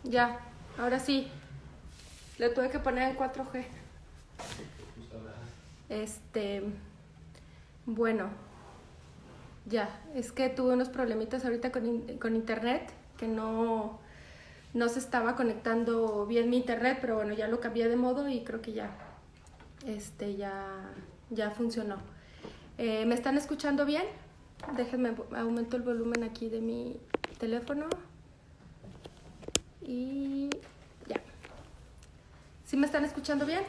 Ya, ahora sí. Le tuve que poner en 4G. Bueno, ya. Es que tuve unos problemitas ahorita con internet, que no se estaba conectando bien mi internet, pero bueno, ya lo cambié de modo y creo que ya funcionó. ¿Me están escuchando bien? Déjenme, aumento el volumen aquí de mi teléfono. Y ya. ¿Sí me están escuchando bien?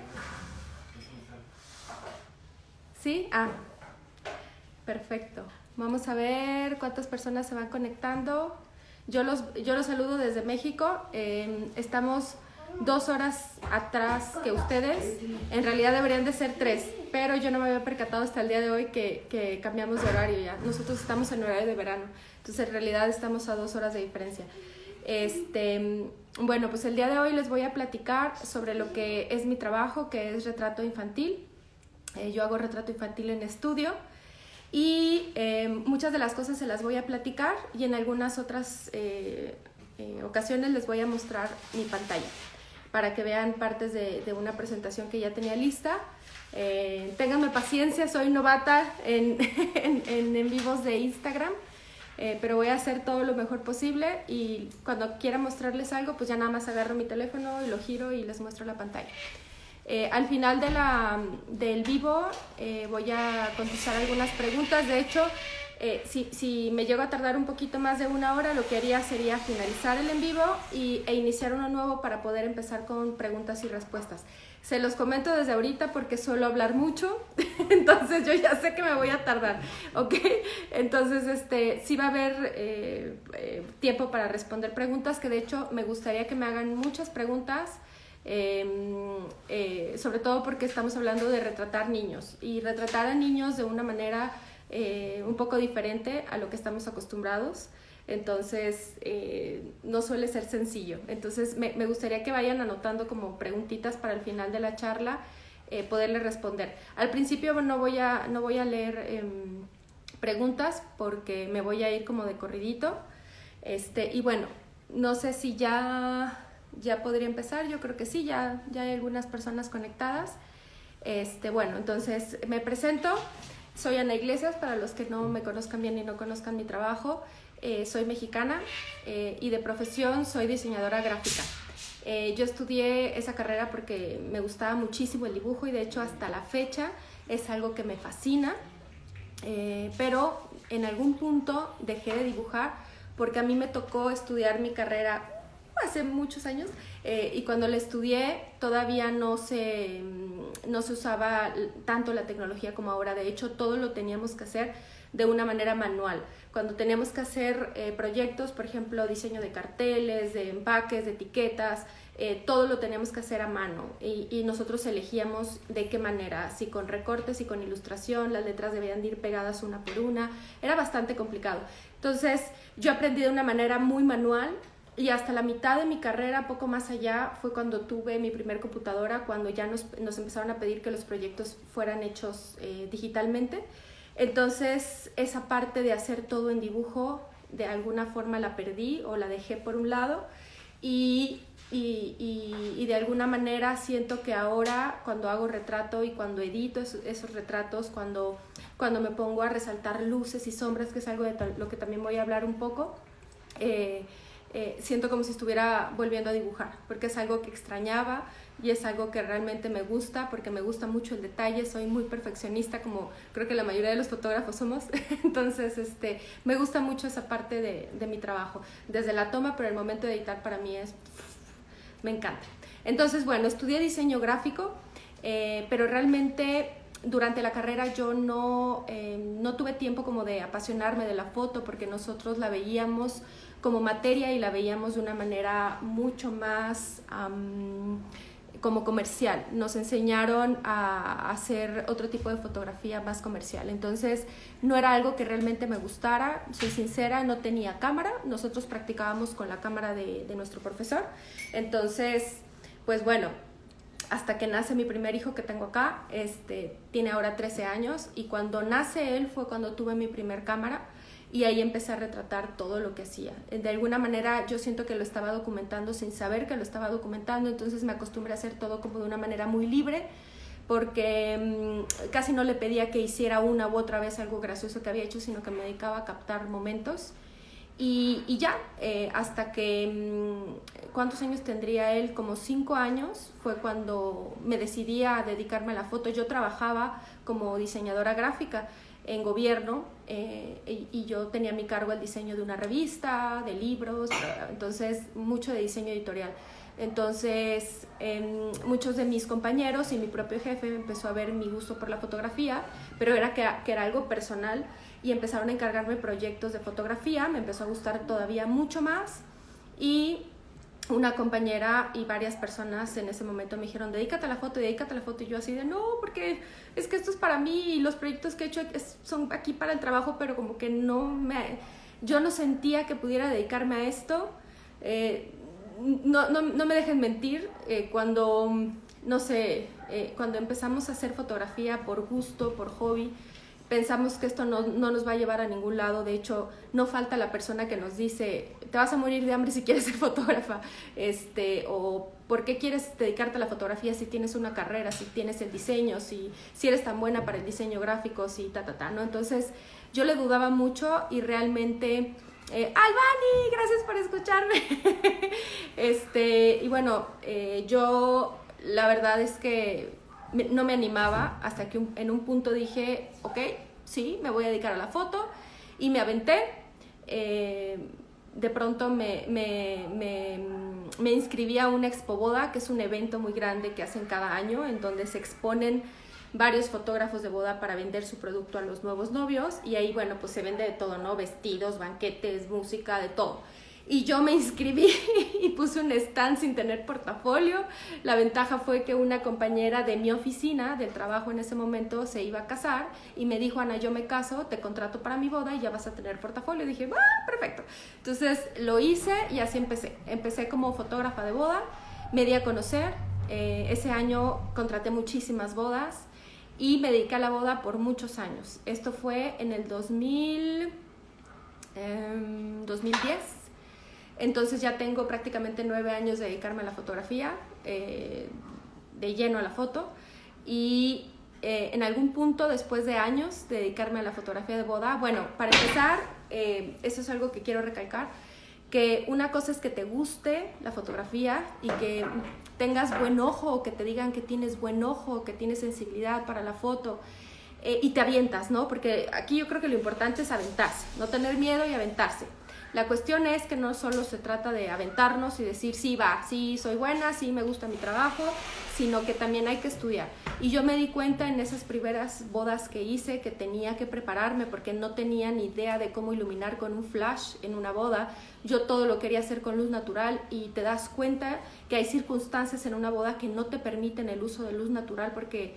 ¿Sí? Perfecto. Vamos a ver cuántas personas se van conectando. Yo los saludo desde México. Estamos 2 horas atrás que ustedes. En realidad deberían de ser 3, pero yo no me había percatado hasta el día de hoy que cambiamos de horario ya. Nosotros estamos en horario de verano, entonces en realidad estamos a 2 horas de diferencia. Bueno, pues el día de hoy les voy a platicar sobre lo que es mi trabajo, que es retrato infantil. Yo hago retrato infantil en estudio y muchas de las cosas se las voy a platicar y en algunas otras ocasiones les voy a mostrar mi pantalla para que vean partes de una presentación que ya tenía lista. Ténganme paciencia, soy novata en vivos de Instagram. Pero voy a hacer todo lo mejor posible y cuando quiera mostrarles algo, pues ya nada más agarro mi teléfono y lo giro y les muestro la pantalla. Al final del vivo voy a contestar algunas preguntas. De hecho, si me llego a tardar un poquito más de 1 hora, lo que haría sería finalizar el en vivo e iniciar uno nuevo para poder empezar con preguntas y respuestas. Se los comento desde ahorita porque suelo hablar mucho, entonces yo ya sé que me voy a tardar, ¿ok? Entonces, sí va a haber tiempo para responder preguntas, que de hecho me gustaría que me hagan muchas preguntas, sobre todo porque estamos hablando de retratar niños y retratar a niños de una manera un poco diferente a lo que estamos acostumbrados. Entonces no suele ser sencillo. Entonces me gustaría que vayan anotando como preguntitas para el final de la charla poderles responder. Al principio no voy a leer preguntas porque me voy a ir como de corridito. Y bueno, no sé si ya podría empezar. Yo creo que sí, ya hay algunas personas conectadas. Bueno, entonces me presento. Soy Ana Iglesias, para los que no me conozcan bien y no conozcan mi trabajo. Soy mexicana y de profesión soy diseñadora gráfica. Yo estudié esa carrera porque me gustaba muchísimo el dibujo y de hecho hasta la fecha es algo que me fascina, pero en algún punto dejé de dibujar porque a mí me tocó estudiar mi carrera hace muchos años y cuando la estudié todavía no se usaba tanto la tecnología como ahora. De hecho, todo lo teníamos que hacer de una manera manual. Cuando teníamos que hacer proyectos, por ejemplo, diseño de carteles, de empaques, de etiquetas, todo lo teníamos que hacer a mano y nosotros elegíamos de qué manera, si con recortes y con ilustración, las letras debían de ir pegadas una por una, era bastante complicado. Entonces yo aprendí de una manera muy manual y hasta la mitad de mi carrera, poco más allá, fue cuando tuve mi primer computadora, cuando ya nos empezaron a pedir que los proyectos fueran hechos digitalmente. Entonces esa parte de hacer todo en dibujo de alguna forma la perdí o la dejé por un lado y de alguna manera siento que ahora cuando hago retrato y cuando edito esos retratos, cuando me pongo a resaltar luces y sombras, que es algo de lo que también voy a hablar un poco, siento como si estuviera volviendo a dibujar, porque es algo que extrañaba y es algo que realmente me gusta, porque me gusta mucho el detalle, soy muy perfeccionista, como creo que la mayoría de los fotógrafos somos. Entonces me gusta mucho esa parte de mi trabajo, desde la toma, pero el momento de editar para mí me encanta. Entonces, bueno, estudié diseño gráfico, pero realmente durante la carrera yo no tuve tiempo como de apasionarme de la foto, porque nosotros la veíamos como materia y la veíamos de una manera mucho más como comercial. Nos enseñaron a hacer otro tipo de fotografía más comercial. Entonces no era algo que realmente me gustara, soy sincera, no tenía cámara. Nosotros practicábamos con la cámara de nuestro profesor. Entonces, pues bueno, hasta que nace mi primer hijo que tengo acá, tiene ahora 13 años y cuando nace él fue cuando tuve mi primer cámara. y ahí empecé a retratar todo lo que hacía. De alguna manera yo siento que lo estaba documentando sin saber que lo estaba documentando, entonces me acostumbré a hacer todo como de una manera muy libre, porque casi no le pedía que hiciera una u otra vez algo gracioso que había hecho, sino que me dedicaba a captar momentos. Y ya, hasta que, ¿cuántos años tendría él? Como 5 años fue cuando me decidí a dedicarme a la foto. Yo trabajaba como diseñadora gráfica en gobierno, y yo tenía a mi cargo el diseño de una revista, de libros, entonces mucho de diseño editorial. Entonces, muchos de mis compañeros y mi propio jefe empezó a ver mi gusto por la fotografía, pero era que era algo personal, y empezaron a encargarme proyectos de fotografía. Me empezó a gustar todavía mucho más, y una compañera y varias personas en ese momento me dijeron, dedícate a la foto, dedícate a la foto, y yo así de, no, porque es que esto es para mí, y los proyectos que he hecho son aquí para el trabajo, pero como que yo no sentía que pudiera dedicarme a esto. No me dejen mentir, cuando, no sé, cuando empezamos a hacer fotografía por gusto, por hobby, pensamos que esto no nos va a llevar a ningún lado. De hecho, no falta la persona que nos dice, te vas a morir de hambre si quieres ser fotógrafa, o ¿por qué quieres dedicarte a la fotografía si tienes una carrera, si tienes el diseño, si eres tan buena para el diseño gráfico, si ¿no? Entonces, yo le dudaba mucho, y realmente... Albani, gracias por escucharme. Y bueno, yo la verdad es que no me animaba, hasta que en un punto dije, ok, sí, me voy a dedicar a la foto, y me aventé. De pronto me inscribí a una Expo Boda, que es un evento muy grande que hacen cada año, en donde se exponen varios fotógrafos de boda para vender su producto a los nuevos novios, y ahí, bueno, pues se vende de todo, ¿no? Vestidos, banquetes, música, de todo. Y yo me inscribí y puse un stand sin tener portafolio. La ventaja fue que una compañera de mi oficina, del trabajo en ese momento, se iba a casar, y me dijo, Ana, yo me caso, te contrato para mi boda y ya vas a tener portafolio. Y dije, perfecto. Entonces lo hice, y así empecé como fotógrafa de boda. Me di a conocer. Ese año contraté muchísimas bodas, y me dediqué a la boda por muchos años. Esto fue en el 2010. Entonces ya tengo prácticamente 9 años de dedicarme a la fotografía, de lleno a la foto. Y en algún punto, después de años de dedicarme a la fotografía de boda, bueno, para empezar, eso es algo que quiero recalcar, que una cosa es que te guste la fotografía y que tengas buen ojo, o que te digan que tienes buen ojo, que tienes sensibilidad para la foto, y te avientas, ¿no? Porque aquí yo creo que lo importante es aventarse, no tener miedo y aventarse. La cuestión es que no solo se trata de aventarnos y decir, sí, va, sí, soy buena, sí, me gusta mi trabajo, sino que también hay que estudiar. Y yo me di cuenta en esas primeras bodas que hice que tenía que prepararme, porque no tenía ni idea de cómo iluminar con un flash en una boda. Yo todo lo quería hacer con luz natural, y te das cuenta que hay circunstancias en una boda que no te permiten el uso de luz natural, porque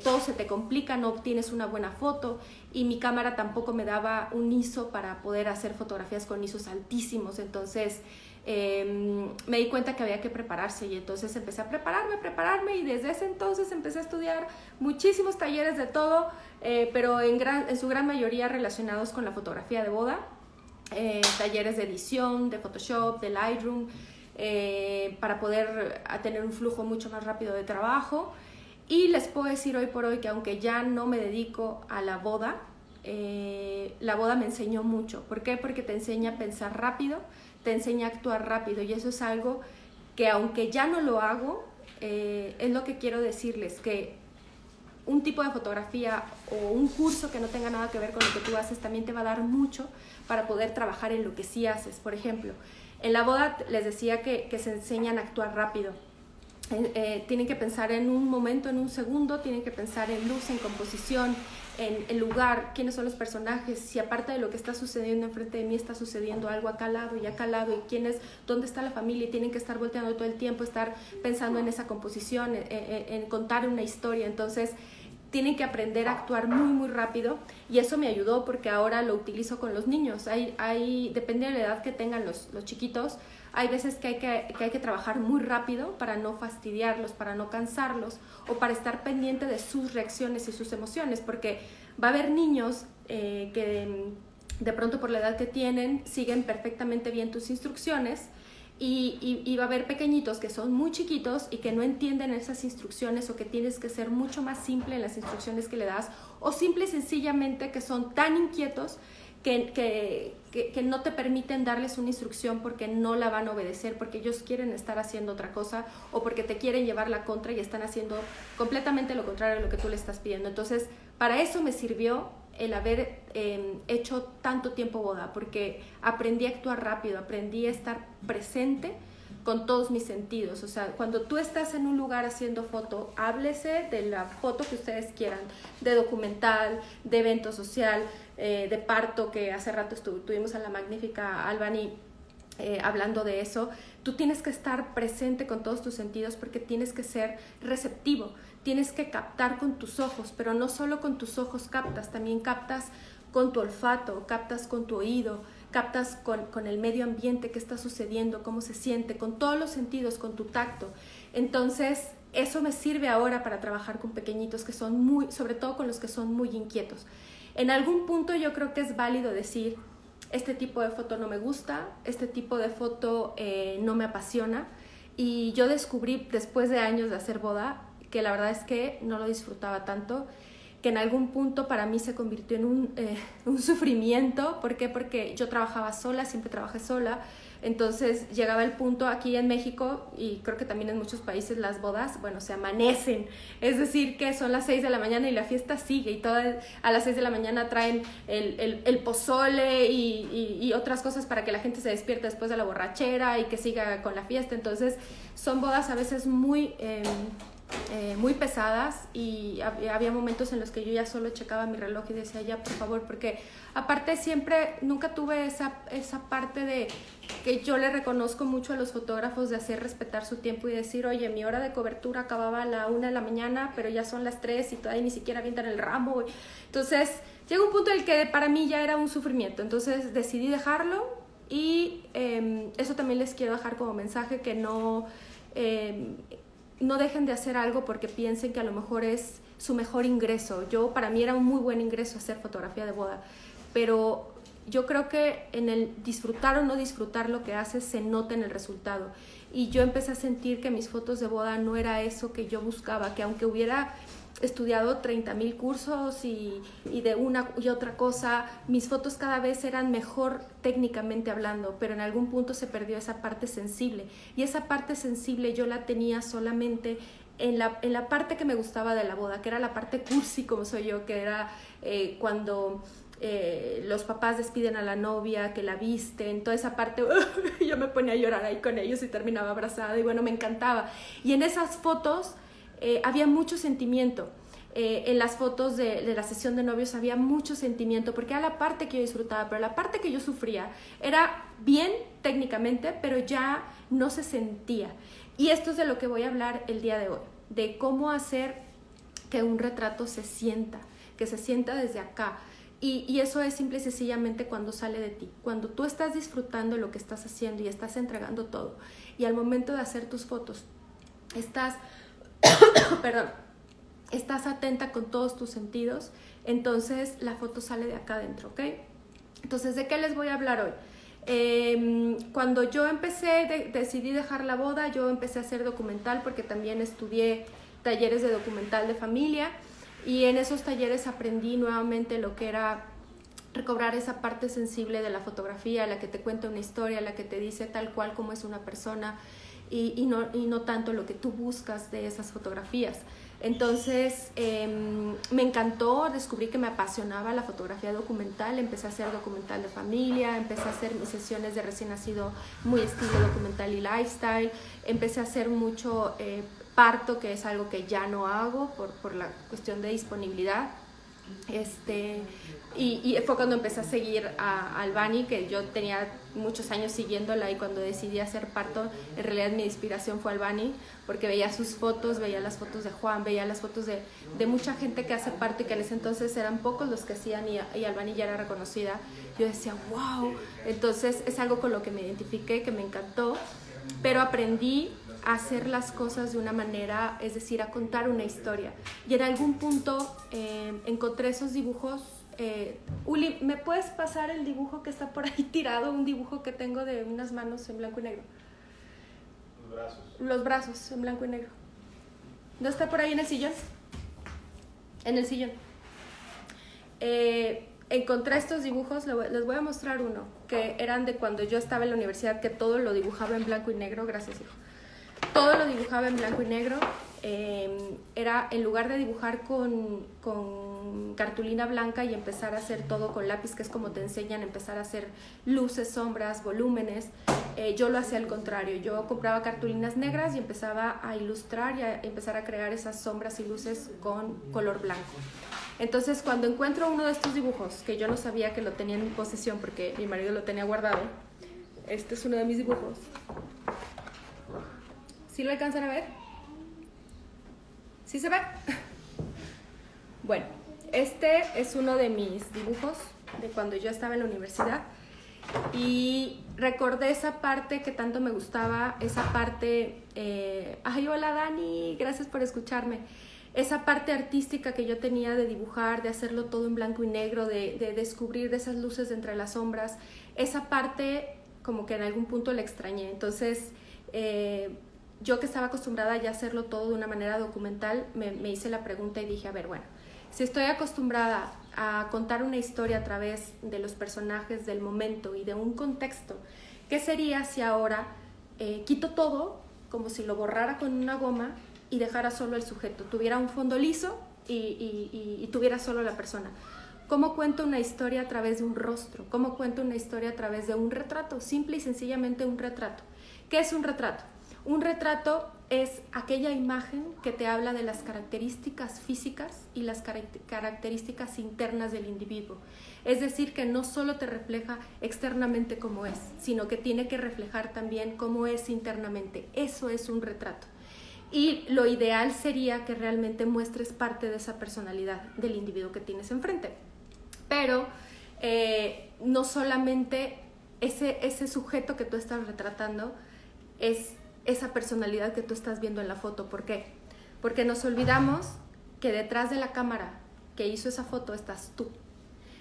todo se te complica, no obtienes una buena foto, y mi cámara tampoco me daba un ISO para poder hacer fotografías con ISOs altísimos. Entonces me di cuenta que había que prepararse, y entonces empecé a prepararme, y desde ese entonces empecé a estudiar muchísimos talleres de todo, pero en su gran mayoría relacionados con la fotografía de boda, talleres de edición, de Photoshop, de Lightroom, para poder tener un flujo mucho más rápido de trabajo. Y les puedo decir hoy por hoy que, aunque ya no me dedico a la boda me enseñó mucho. ¿Por qué? Porque te enseña a pensar rápido, te enseña a actuar rápido, y eso es algo que, aunque ya no lo hago, es lo que quiero decirles, que un tipo de fotografía o un curso que no tenga nada que ver con lo que tú haces también te va a dar mucho para poder trabajar en lo que sí haces. Por ejemplo, en la boda les decía que se enseñan a actuar rápido. Tienen que pensar en un momento, en un segundo, tienen que pensar en luz, en composición, en el lugar, quiénes son los personajes, si aparte de lo que está sucediendo enfrente de mí está sucediendo algo acá al lado, y dónde está la familia, y tienen que estar volteando todo el tiempo, estar pensando en esa composición, en contar una historia. Entonces tienen que aprender a actuar muy muy rápido, y eso me ayudó, porque ahora lo utilizo con los niños. Depende de la edad que tengan los chiquitos. Hay veces que hay que trabajar muy rápido para no fastidiarlos, para no cansarlos, o para estar pendiente de sus reacciones y sus emociones, porque va a haber niños que de pronto por la edad que tienen, siguen perfectamente bien tus instrucciones. Y va a haber pequeñitos que son muy chiquitos y que no entienden esas instrucciones, o que tienes que ser mucho más simple en las instrucciones que le das, o simple y sencillamente que son tan inquietos que no te permiten darles una instrucción porque no la van a obedecer, porque ellos quieren estar haciendo otra cosa, o porque te quieren llevar la contra y están haciendo completamente lo contrario de lo que tú le estás pidiendo. Entonces, para eso me sirvió el haber hecho tanto tiempo boda, porque aprendí a actuar rápido, aprendí a estar presente con todos mis sentidos. O sea, cuando tú estás en un lugar haciendo foto, háblese de la foto que ustedes quieran, de documental, de evento social, de parto, que hace rato tuvimos a la magnífica Albany hablando de eso. Tú tienes que estar presente con todos tus sentidos, porque tienes que ser receptivo, tienes que captar con tus ojos, pero no solo con tus ojos captas, también captas con tu olfato, captas con tu oído, captas con el medio ambiente, qué está sucediendo, cómo se siente, con todos los sentidos, con tu tacto. Entonces, eso me sirve ahora para trabajar con pequeñitos que son muy, sobre todo con los que son muy inquietos. En algún punto yo creo que es válido decir, este tipo de foto no me gusta, este tipo de foto no me apasiona. Y yo descubrí después de años de hacer boda que la verdad es que no lo disfrutaba tanto, que en algún punto para mí se convirtió en un sufrimiento. ¿Por qué? Porque yo trabajaba sola, siempre trabajé sola. Entonces llegaba el punto aquí en México, y creo que también en muchos países, las bodas, bueno, se amanecen. Es decir, que son las 6 de la mañana y la fiesta sigue, y a las 6 de la mañana traen el pozole y otras cosas para que la gente se despierte después de la borrachera y que siga con la fiesta. Entonces son bodas a veces muy pesadas, y había momentos en los que yo ya solo checaba mi reloj y decía, ya, por favor, porque aparte nunca tuve esa parte de que yo le reconozco mucho a los fotógrafos, de hacer respetar su tiempo y decir, oye, mi hora de cobertura acababa a la 1 de la mañana, pero ya son las 3 y todavía ni siquiera avientan el ramo. Entonces llegó un punto en el que para mí ya era un sufrimiento. Entonces decidí dejarlo, y eso también les quiero dejar como mensaje, que no dejen de hacer algo porque piensen que a lo mejor es su mejor ingreso. Para mí era un muy buen ingreso hacer fotografía de boda, pero yo creo que en el disfrutar o no disfrutar lo que haces se nota en el resultado. Y yo empecé a sentir que mis fotos de boda no era eso que yo buscaba, que aunque hubiera estudiado 30,000 cursos y de una y otra cosa, mis fotos cada vez eran mejor técnicamente hablando, pero en algún punto se perdió esa parte sensible, y esa parte sensible yo la tenía solamente en la parte que me gustaba de la boda, que era la parte cursi como soy yo, que era cuando los papás despiden a la novia, que la visten, toda esa parte. Yo me ponía a llorar ahí con ellos y terminaba abrazada, y bueno, me encantaba. Y en esas fotos había mucho sentimiento. En las fotos de la sesión de novios había mucho sentimiento, porque era la parte que yo disfrutaba, pero la parte que yo sufría era bien técnicamente, pero ya no se sentía. Y esto es de lo que voy a hablar el día de hoy, de cómo hacer que un retrato se sienta, que se sienta desde acá. Y eso es simple y sencillamente cuando sale de ti, cuando tú estás disfrutando lo que estás haciendo y estás entregando todo, y al momento de hacer tus fotos estás estás atenta con todos tus sentidos, entonces la foto sale de acá adentro, ¿ok? Entonces, ¿de qué les voy a hablar hoy? Cuando yo decidí dejar la boda, yo empecé a hacer documental, porque también estudié talleres de documental de familia, y en esos talleres aprendí nuevamente lo que era recobrar esa parte sensible de la fotografía, la que te cuenta una historia, la que te dice tal cual como es una persona, y no tanto lo que tú buscas de esas fotografías. Entonces me encantó, descubrí que me apasionaba la fotografía documental, empecé a hacer documental de familia, empecé a hacer mis sesiones de recién nacido muy estilo documental y lifestyle, empecé a hacer mucho parto, que es algo que ya no hago por la cuestión de disponibilidad. Y fue cuando empecé a seguir a Albany, que yo tenía muchos años siguiéndola, y cuando decidí hacer parto, en realidad mi inspiración fue Albany, porque veía sus fotos, veía las fotos de Juan, veía las fotos de mucha gente que hace parto, y que en ese entonces eran pocos los que hacían, y Albany ya era reconocida. Yo decía, wow, entonces es algo con lo que me identifiqué, que me encantó, pero aprendí a hacer las cosas de una manera, es decir, a contar una historia. Y en algún punto encontré esos dibujos Uli, ¿me puedes pasar el dibujo que está por ahí tirado? Un dibujo que tengo de unas manos en blanco y negro. Los brazos. Los brazos en blanco y negro. ¿No está por ahí en el sillón? En el sillón. Encontré estos dibujos, les voy a mostrar uno, que eran de cuando yo estaba en la universidad, que todo lo dibujaba en blanco y negro. Gracias, hijo. Todo lo dibujaba en blanco y negro. Era, en lugar de dibujar con cartulina blanca y empezar a hacer todo con lápiz, que es como te enseñan, empezar a hacer luces, sombras, volúmenes, yo lo hacía al contrario. Yo compraba cartulinas negras y empezaba a ilustrar y a empezar a crear esas sombras y luces con color blanco. Entonces, cuando encuentro uno de estos dibujos, que yo no sabía que lo tenía en mi posesión porque mi marido lo tenía guardado, este es uno de mis dibujos. ¿Sí lo alcanzan a ver? ¿Sí se ve? Bueno, este es uno de mis dibujos de cuando yo estaba en la universidad y recordé esa parte que tanto me gustaba, esa parte... ay, hola Dani, gracias por escucharme. Esa parte artística que yo tenía de dibujar, de hacerlo todo en blanco y negro, de descubrir de esas luces de entre las sombras, esa parte como que en algún punto la extrañé. Entonces... yo que estaba acostumbrada ya a hacerlo todo de una manera documental, me hice la pregunta y dije, a ver, bueno, si estoy acostumbrada a contar una historia a través de los personajes, del momento y de un contexto, ¿qué sería si ahora quito todo, como si lo borrara con una goma y dejara solo el sujeto, tuviera un fondo liso y tuviera solo la persona? ¿Cómo cuento una historia a través de un rostro? ¿Cómo cuento una historia a través de un retrato? Simple y sencillamente un retrato. ¿Qué es un retrato? Un retrato es aquella imagen que te habla de las características físicas y las características internas del individuo. Es decir, que no solo te refleja externamente cómo es, sino que tiene que reflejar también cómo es internamente. Eso es un retrato. Y lo ideal sería que realmente muestres parte de esa personalidad del individuo que tienes enfrente. Pero no solamente ese sujeto que tú estás retratando es esa personalidad que tú estás viendo en la foto. ¿Por qué? Porque nos olvidamos que detrás de la cámara que hizo esa foto estás tú.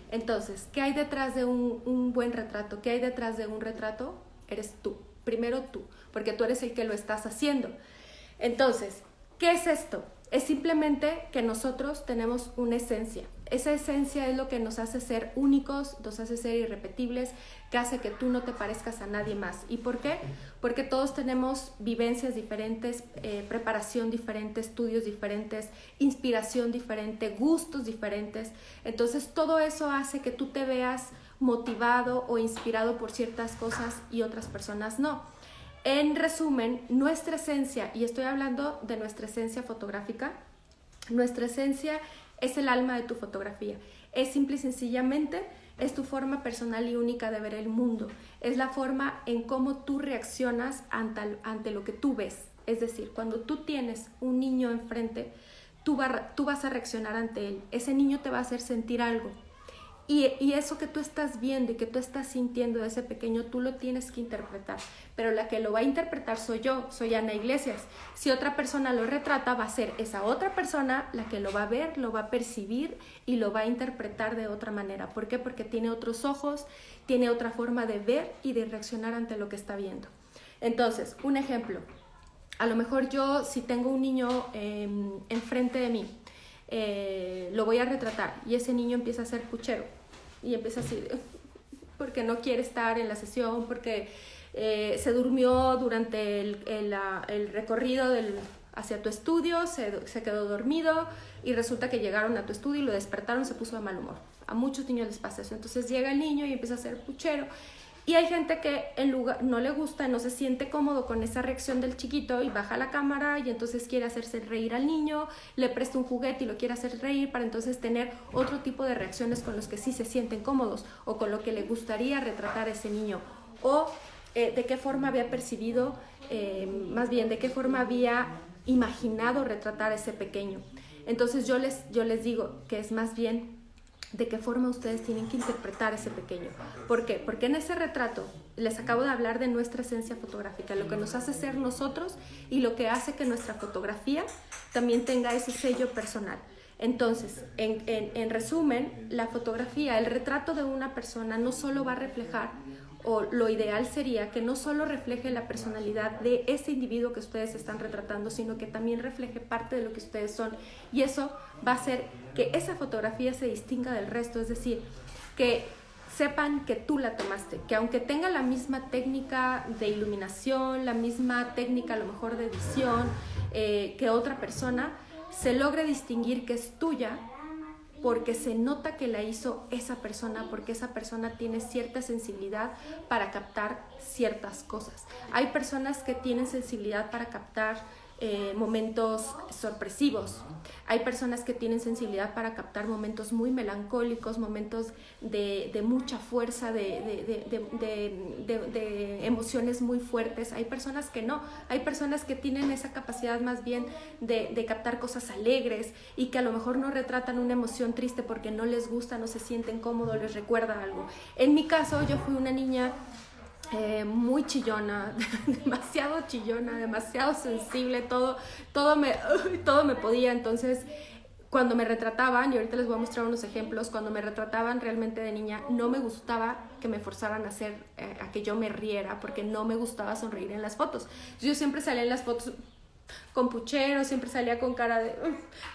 Entonces, ¿qué hay detrás de un buen retrato? ¿Qué hay detrás de un retrato? Eres tú. Primero tú, porque tú eres el que lo estás haciendo. Entonces, ¿qué es esto? Es simplemente que nosotros tenemos una esencia. Esa esencia es lo que nos hace ser únicos, nos hace ser irrepetibles, que hace que tú no te parezcas a nadie más. ¿Y por qué? Porque todos tenemos vivencias diferentes, preparación diferente, estudios diferentes, inspiración diferente, gustos diferentes. Entonces todo eso hace que tú te veas motivado o inspirado por ciertas cosas y otras personas no. En resumen, nuestra esencia, y estoy hablando de nuestra esencia fotográfica, nuestra esencia es el alma de tu fotografía. Es simple y sencillamente, es tu forma personal y única de ver el mundo. Es la forma en cómo tú reaccionas ante lo que tú ves. Es decir, cuando tú tienes un niño enfrente, tú vas a reaccionar ante él. Ese niño te va a hacer sentir algo. Y eso que tú estás viendo y que tú estás sintiendo de ese pequeño, tú lo tienes que interpretar. Pero la que lo va a interpretar soy yo, soy Ana Iglesias. Si otra persona lo retrata, va a ser esa otra persona la que lo va a ver, lo va a percibir y lo va a interpretar de otra manera. ¿Por qué? Porque tiene otros ojos, tiene otra forma de ver y de reaccionar ante lo que está viendo. Entonces, un ejemplo. A lo mejor yo, si tengo un niño enfrente de mí, lo voy a retratar y ese niño empieza a ser puchero y empieza así porque no quiere estar en la sesión, porque se durmió durante el recorrido hacia tu estudio, se quedó dormido y resulta que llegaron a tu estudio y lo despertaron, se puso de mal humor. A muchos niños les pasa eso. Entonces llega el niño y empieza a ser puchero. Y hay gente que no le gusta, no se siente cómodo con esa reacción del chiquito y baja la cámara y entonces quiere hacerse reír al niño, le presta un juguete y lo quiere hacer reír para entonces tener otro tipo de reacciones con los que sí se sienten cómodos o con lo que le gustaría retratar a ese niño. O de qué forma había percibido, más bien de qué forma había imaginado retratar a ese pequeño. Entonces yo les digo que es más bien de qué forma ustedes tienen que interpretar ese pequeño. ¿Por qué? Porque en ese retrato les acabo de hablar de nuestra esencia fotográfica, lo que nos hace ser nosotros y lo que hace que nuestra fotografía también tenga ese sello personal. Entonces, en resumen, la fotografía, el retrato de una persona no solo va a reflejar, o lo ideal sería que no solo refleje la personalidad de ese individuo que ustedes están retratando, sino que también refleje parte de lo que ustedes son. Y eso va a hacer que esa fotografía se distinga del resto, es decir, que sepan que tú la tomaste, que aunque tenga la misma técnica de iluminación, la misma técnica a lo mejor de edición que otra persona, se logre distinguir que es tuya porque se nota que la hizo esa persona, porque esa persona tiene cierta sensibilidad para captar ciertas cosas. Hay personas que tienen sensibilidad para captar momentos sorpresivos. Hay personas que tienen sensibilidad para captar momentos muy melancólicos, momentos de mucha fuerza, de emociones muy fuertes. Hay personas que no. Hay personas que tienen esa capacidad más bien de captar cosas alegres y que a lo mejor no retratan una emoción triste porque no les gusta, no se sienten cómodos, les recuerda algo. En mi caso, yo fui una niña muy chillona, demasiado sensible, todo me podía. Entonces, cuando me retrataban, y ahorita les voy a mostrar unos ejemplos, cuando me retrataban realmente de niña, no me gustaba que me forzaran a que yo me riera, porque no me gustaba sonreír en las fotos. Yo siempre salía en las fotos con puchero, siempre salía con cara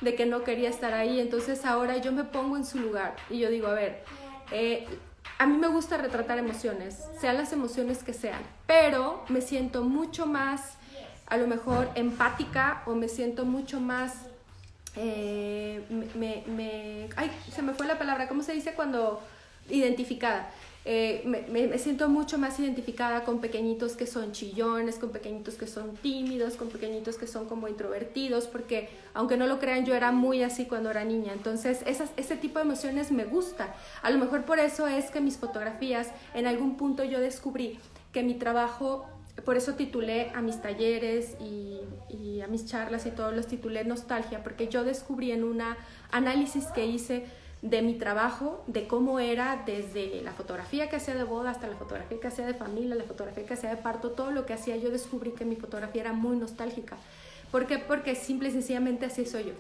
de que no quería estar ahí. Entonces ahora yo me pongo en su lugar y yo digo, a ver, a mí me gusta retratar emociones, sean las emociones que sean, pero me siento mucho más, a lo mejor, empática, o me siento mucho más, ay, se me fue la palabra, ¿cómo se dice cuando? Identificada. Me siento mucho más identificada con pequeñitos que son chillones, con pequeñitos que son tímidos, con pequeñitos que son como introvertidos, porque aunque no lo crean, yo era muy así cuando era niña. Entonces ese tipo de emociones me gusta. A lo mejor por eso es que mis fotografías, en algún punto yo descubrí que mi trabajo, por eso titulé a mis talleres y a mis charlas y todo, los titulé Nostalgia, porque yo descubrí en un análisis que hice de mi trabajo, de cómo era desde la fotografía que hacía de boda hasta la fotografía que hacía de familia, la fotografía que hacía de parto, todo lo que hacía, yo descubrí que mi fotografía era muy nostálgica. ¿Por qué? Porque simple y sencillamente así soy yo.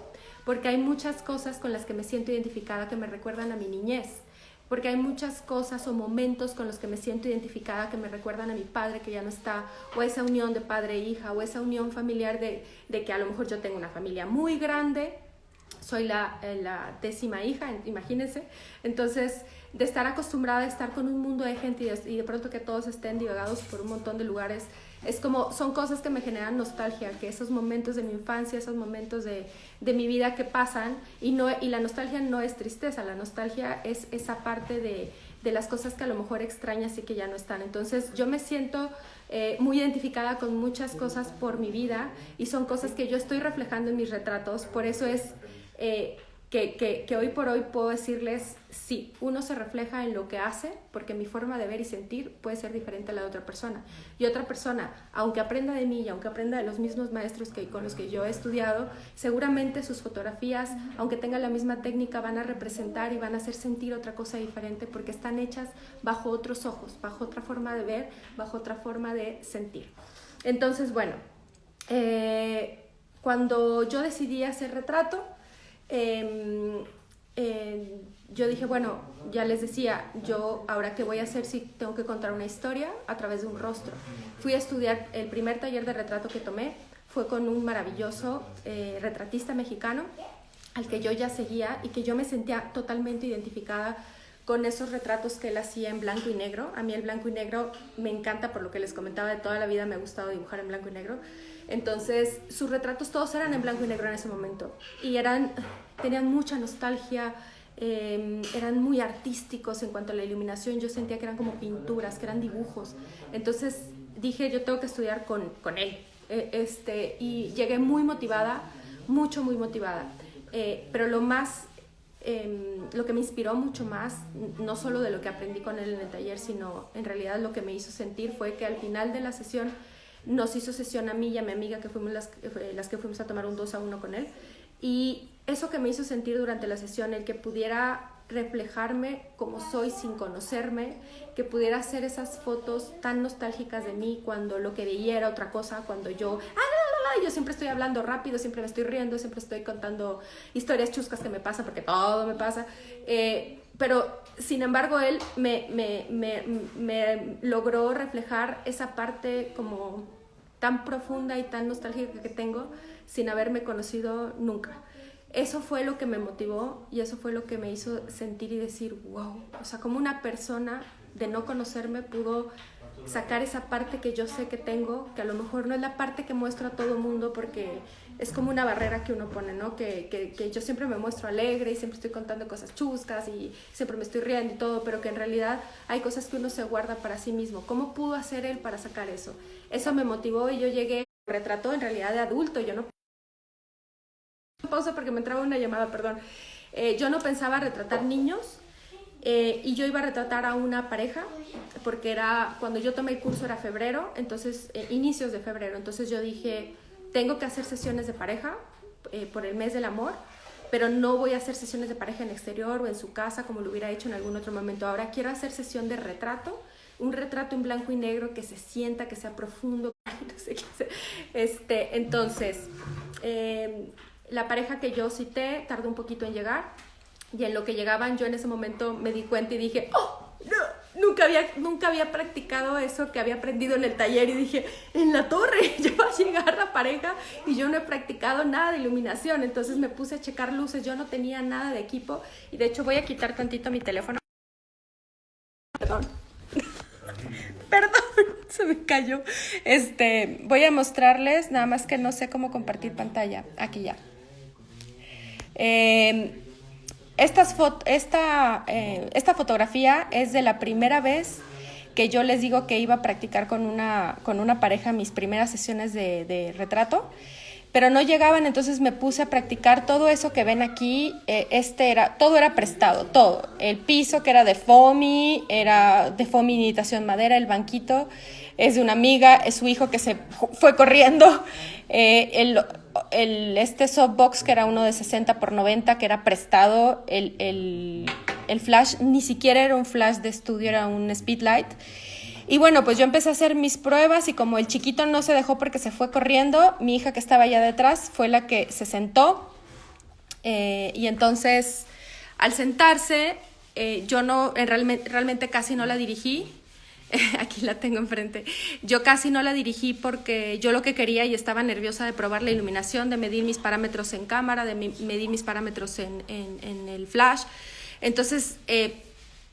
Porque hay muchas cosas con las que me siento identificada que me recuerdan a mi niñez. Porque hay muchas cosas o momentos con los que me siento identificada que me recuerdan a mi padre que ya no está, o esa unión de padre e hija, o esa unión familiar de que a lo mejor yo tengo una familia muy grande. Soy la 10ª hija, imagínense. Entonces, de estar acostumbrada a estar con un mundo de gente y de pronto que todos estén divagados por un montón de lugares, son cosas que me generan nostalgia, que esos momentos de mi infancia, esos momentos de mi vida que pasan, y la nostalgia no es tristeza, la nostalgia es esa parte de las cosas que a lo mejor extrañas y que ya no están. Entonces, yo me siento muy identificada con muchas cosas por mi vida, y son cosas que yo estoy reflejando en mis retratos. Por eso es que hoy por hoy puedo decirles, sí, uno se refleja en lo que hace, porque mi forma de ver y sentir puede ser diferente a la de otra persona. Y otra persona, aunque aprenda de mí y aunque aprenda de los mismos maestros con los que yo he estudiado, seguramente sus fotografías, aunque tengan la misma técnica, van a representar y van a hacer sentir otra cosa diferente, porque están hechas bajo otros ojos, bajo otra forma de ver, bajo otra forma de sentir. Entonces, bueno, cuando yo decidí hacer retrato, yo dije, bueno, ya les decía, yo ahora qué voy a hacer si tengo que contar una historia a través de un rostro. Fui a estudiar, el primer taller de retrato que tomé fue con un maravilloso retratista mexicano al que yo ya seguía y que yo me sentía totalmente identificada con esos retratos que él hacía en blanco y negro. A mí el blanco y negro me encanta, por lo que les comentaba, de toda la vida me ha gustado dibujar en blanco y negro. Entonces sus retratos todos eran en blanco y negro en ese momento y tenían mucha nostalgia, eran muy artísticos en cuanto a la iluminación. Yo sentía que eran como pinturas, que eran dibujos. Entonces dije, yo tengo que estudiar con él, y llegué muy motivada, muy motivada, pero lo que me inspiró mucho más, no solo de lo que aprendí con él en el taller, sino en realidad lo que me hizo sentir fue que al final de la sesión nos hizo sesión a mí y a mi amiga, que fuimos las que fuimos a tomar un 2-1 con él, y eso que me hizo sentir durante la sesión, el que pudiera reflejarme como soy sin conocerme, que pudiera hacer esas fotos tan nostálgicas de mí cuando lo que veía era otra cosa, cuando yo yo siempre estoy hablando rápido, siempre me estoy riendo, siempre estoy contando historias chuscas que me pasan, porque todo me pasa. Pero, sin embargo, él me logró reflejar esa parte como tan profunda y tan nostálgica que tengo sin haberme conocido nunca. Eso fue lo que me motivó y eso fue lo que me hizo sentir y decir, wow, o sea, como una persona de no conocerme pudo sacar esa parte que yo sé que tengo, que a lo mejor no es la parte que muestro a todo mundo porque es como una barrera que uno pone, ¿no? Que yo siempre me muestro alegre y siempre estoy contando cosas chuscas y siempre me estoy riendo y todo, pero que en realidad hay cosas que uno se guarda para sí mismo. ¿Cómo pudo hacer él para sacar eso? Eso me motivó y yo llegué, retrató en realidad de adulto, yo no... Pausa porque me entraba una llamada, perdón. Yo no pensaba retratar niños y yo iba a retratar a una pareja porque era, cuando yo tomé el curso era febrero, entonces inicios de febrero, entonces yo dije, tengo que hacer sesiones de pareja por el mes del amor, pero no voy a hacer sesiones de pareja en exterior o en su casa como lo hubiera hecho en algún otro momento. Ahora quiero hacer sesión de retrato, un retrato en blanco y negro que se sienta, que sea profundo, no sé qué hacer. Entonces, la pareja que yo cité tardó un poquito en llegar y en lo que llegaban yo en ese momento me di cuenta y dije, ¡oh! No, nunca había practicado eso que había aprendido en el taller y dije, en la torre ya va a llegar la pareja y yo no he practicado nada de iluminación, entonces me puse a checar luces, yo no tenía nada de equipo y de hecho voy a quitar tantito mi teléfono. Perdón, se me cayó. Voy a mostrarles, nada más que no sé cómo compartir pantalla, aquí ya. Esta fotografía es de la primera vez que yo les digo que iba a practicar con una pareja mis primeras sesiones de retrato, pero no llegaban, entonces me puse a practicar todo eso que ven aquí. Todo era prestado, todo. El piso que era de foamy imitación madera, el banquito es de una amiga, es su hijo que se fue corriendo, este softbox que era uno de 60x90 que era prestado, el flash ni siquiera era un flash de estudio, era un speedlight. Y bueno, pues yo empecé a hacer mis pruebas y como el chiquito no se dejó porque se fue corriendo, mi hija que estaba allá detrás fue la que se sentó y entonces al sentarse yo no, realmente casi no la dirigí. Aquí la tengo enfrente. Yo casi no la dirigí porque yo lo que quería y estaba nerviosa de probar la iluminación, de medir mis parámetros en cámara, de medir mis parámetros en el flash. Entonces,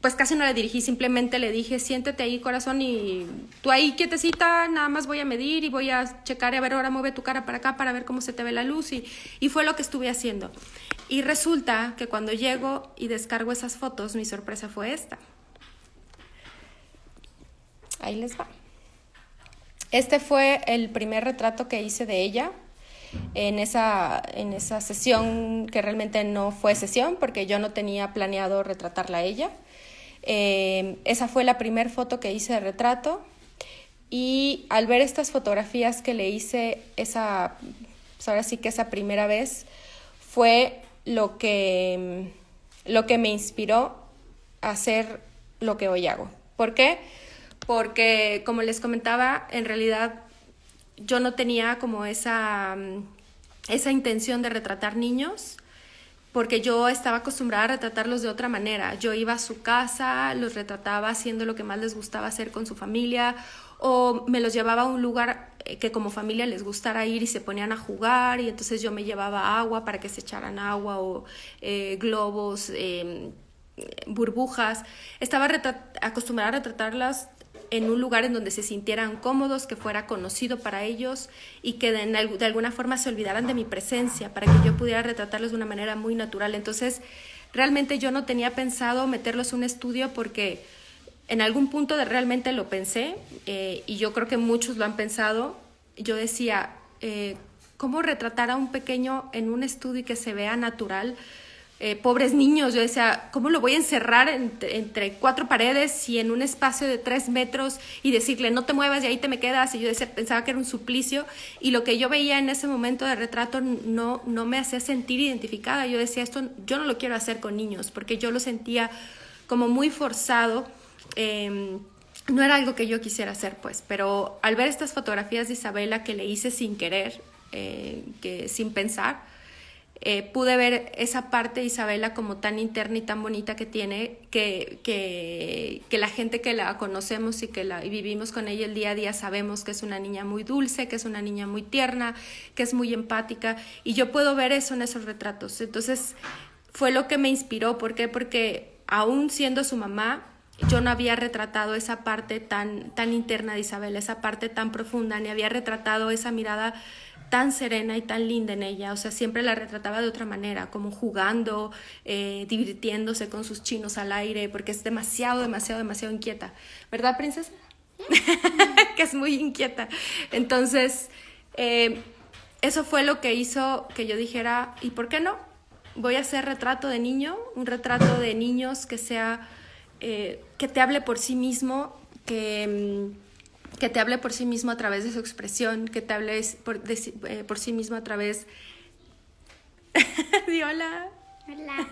pues casi no la dirigí, simplemente le dije, siéntete ahí, corazón, y tú ahí quietecita, nada más voy a medir y voy a checar y a ver, ahora mueve tu cara para acá para ver cómo se te ve la luz y fue lo que estuve haciendo. Y resulta que cuando llego y descargo esas fotos, mi sorpresa fue esta. Ahí les va. Este fue el primer retrato que hice de ella en esa sesión, que realmente no fue sesión porque yo no tenía planeado retratarla a ella. Esa fue la primera foto que hice de retrato y al ver estas fotografías que le hice pues ahora sí que esa primera vez fue lo que me inspiró a hacer lo que hoy hago. ¿Por qué? Porque, como les comentaba, en realidad yo no tenía como esa intención de retratar niños, porque yo estaba acostumbrada a retratarlos de otra manera. Yo iba a su casa, los retrataba haciendo lo que más les gustaba hacer con su familia, o me los llevaba a un lugar que como familia les gustara ir y se ponían a jugar, y entonces yo me llevaba agua para que se echaran agua, o globos, burbujas. Estaba acostumbrada a retratarlas en un lugar en donde se sintieran cómodos, que fuera conocido para ellos y que de alguna forma se olvidaran de mi presencia para que yo pudiera retratarlos de una manera muy natural. Entonces, realmente yo no tenía pensado meterlos en un estudio porque en algún punto realmente lo pensé y yo creo que muchos lo han pensado. Yo decía, ¿cómo retratar a un pequeño en un estudio y que se vea natural? Pobres niños, yo decía, ¿cómo lo voy a encerrar entre 4 paredes y en un espacio de 3 metros y decirle, no te muevas y ahí te me quedas? Y yo pensaba que era un suplicio y lo que yo veía en ese momento de retrato no me hacía sentir identificada. Yo decía, esto yo no lo quiero hacer con niños porque yo lo sentía como muy forzado. No era algo que yo quisiera hacer, pues, pero al ver estas fotografías de Isabela que le hice sin querer, que sin pensar. Pude ver esa parte de Isabela como tan interna y tan bonita que tiene, que la gente que la conocemos y y vivimos con ella el día a día sabemos que es una niña muy dulce, que es una niña muy tierna, que es muy empática, y yo puedo ver eso en esos retratos. Entonces fue lo que me inspiró. ¿Por qué? Porque aún siendo su mamá, yo no había retratado esa parte tan interna de Isabela, esa parte tan profunda, ni había retratado esa mirada tan serena y tan linda en ella. O sea, siempre la retrataba de otra manera, como jugando, divirtiéndose con sus chinos al aire, porque es demasiado inquieta. ¿Verdad, princesa? Que es muy inquieta. Entonces, eso fue lo que hizo que yo dijera, ¿y por qué no? Voy a hacer retrato de niño, un retrato de niños que sea, que te hable por sí mismo, que te hable por sí mismo a través de su expresión, que te hable por sí mismo a través... Di hola. Hola.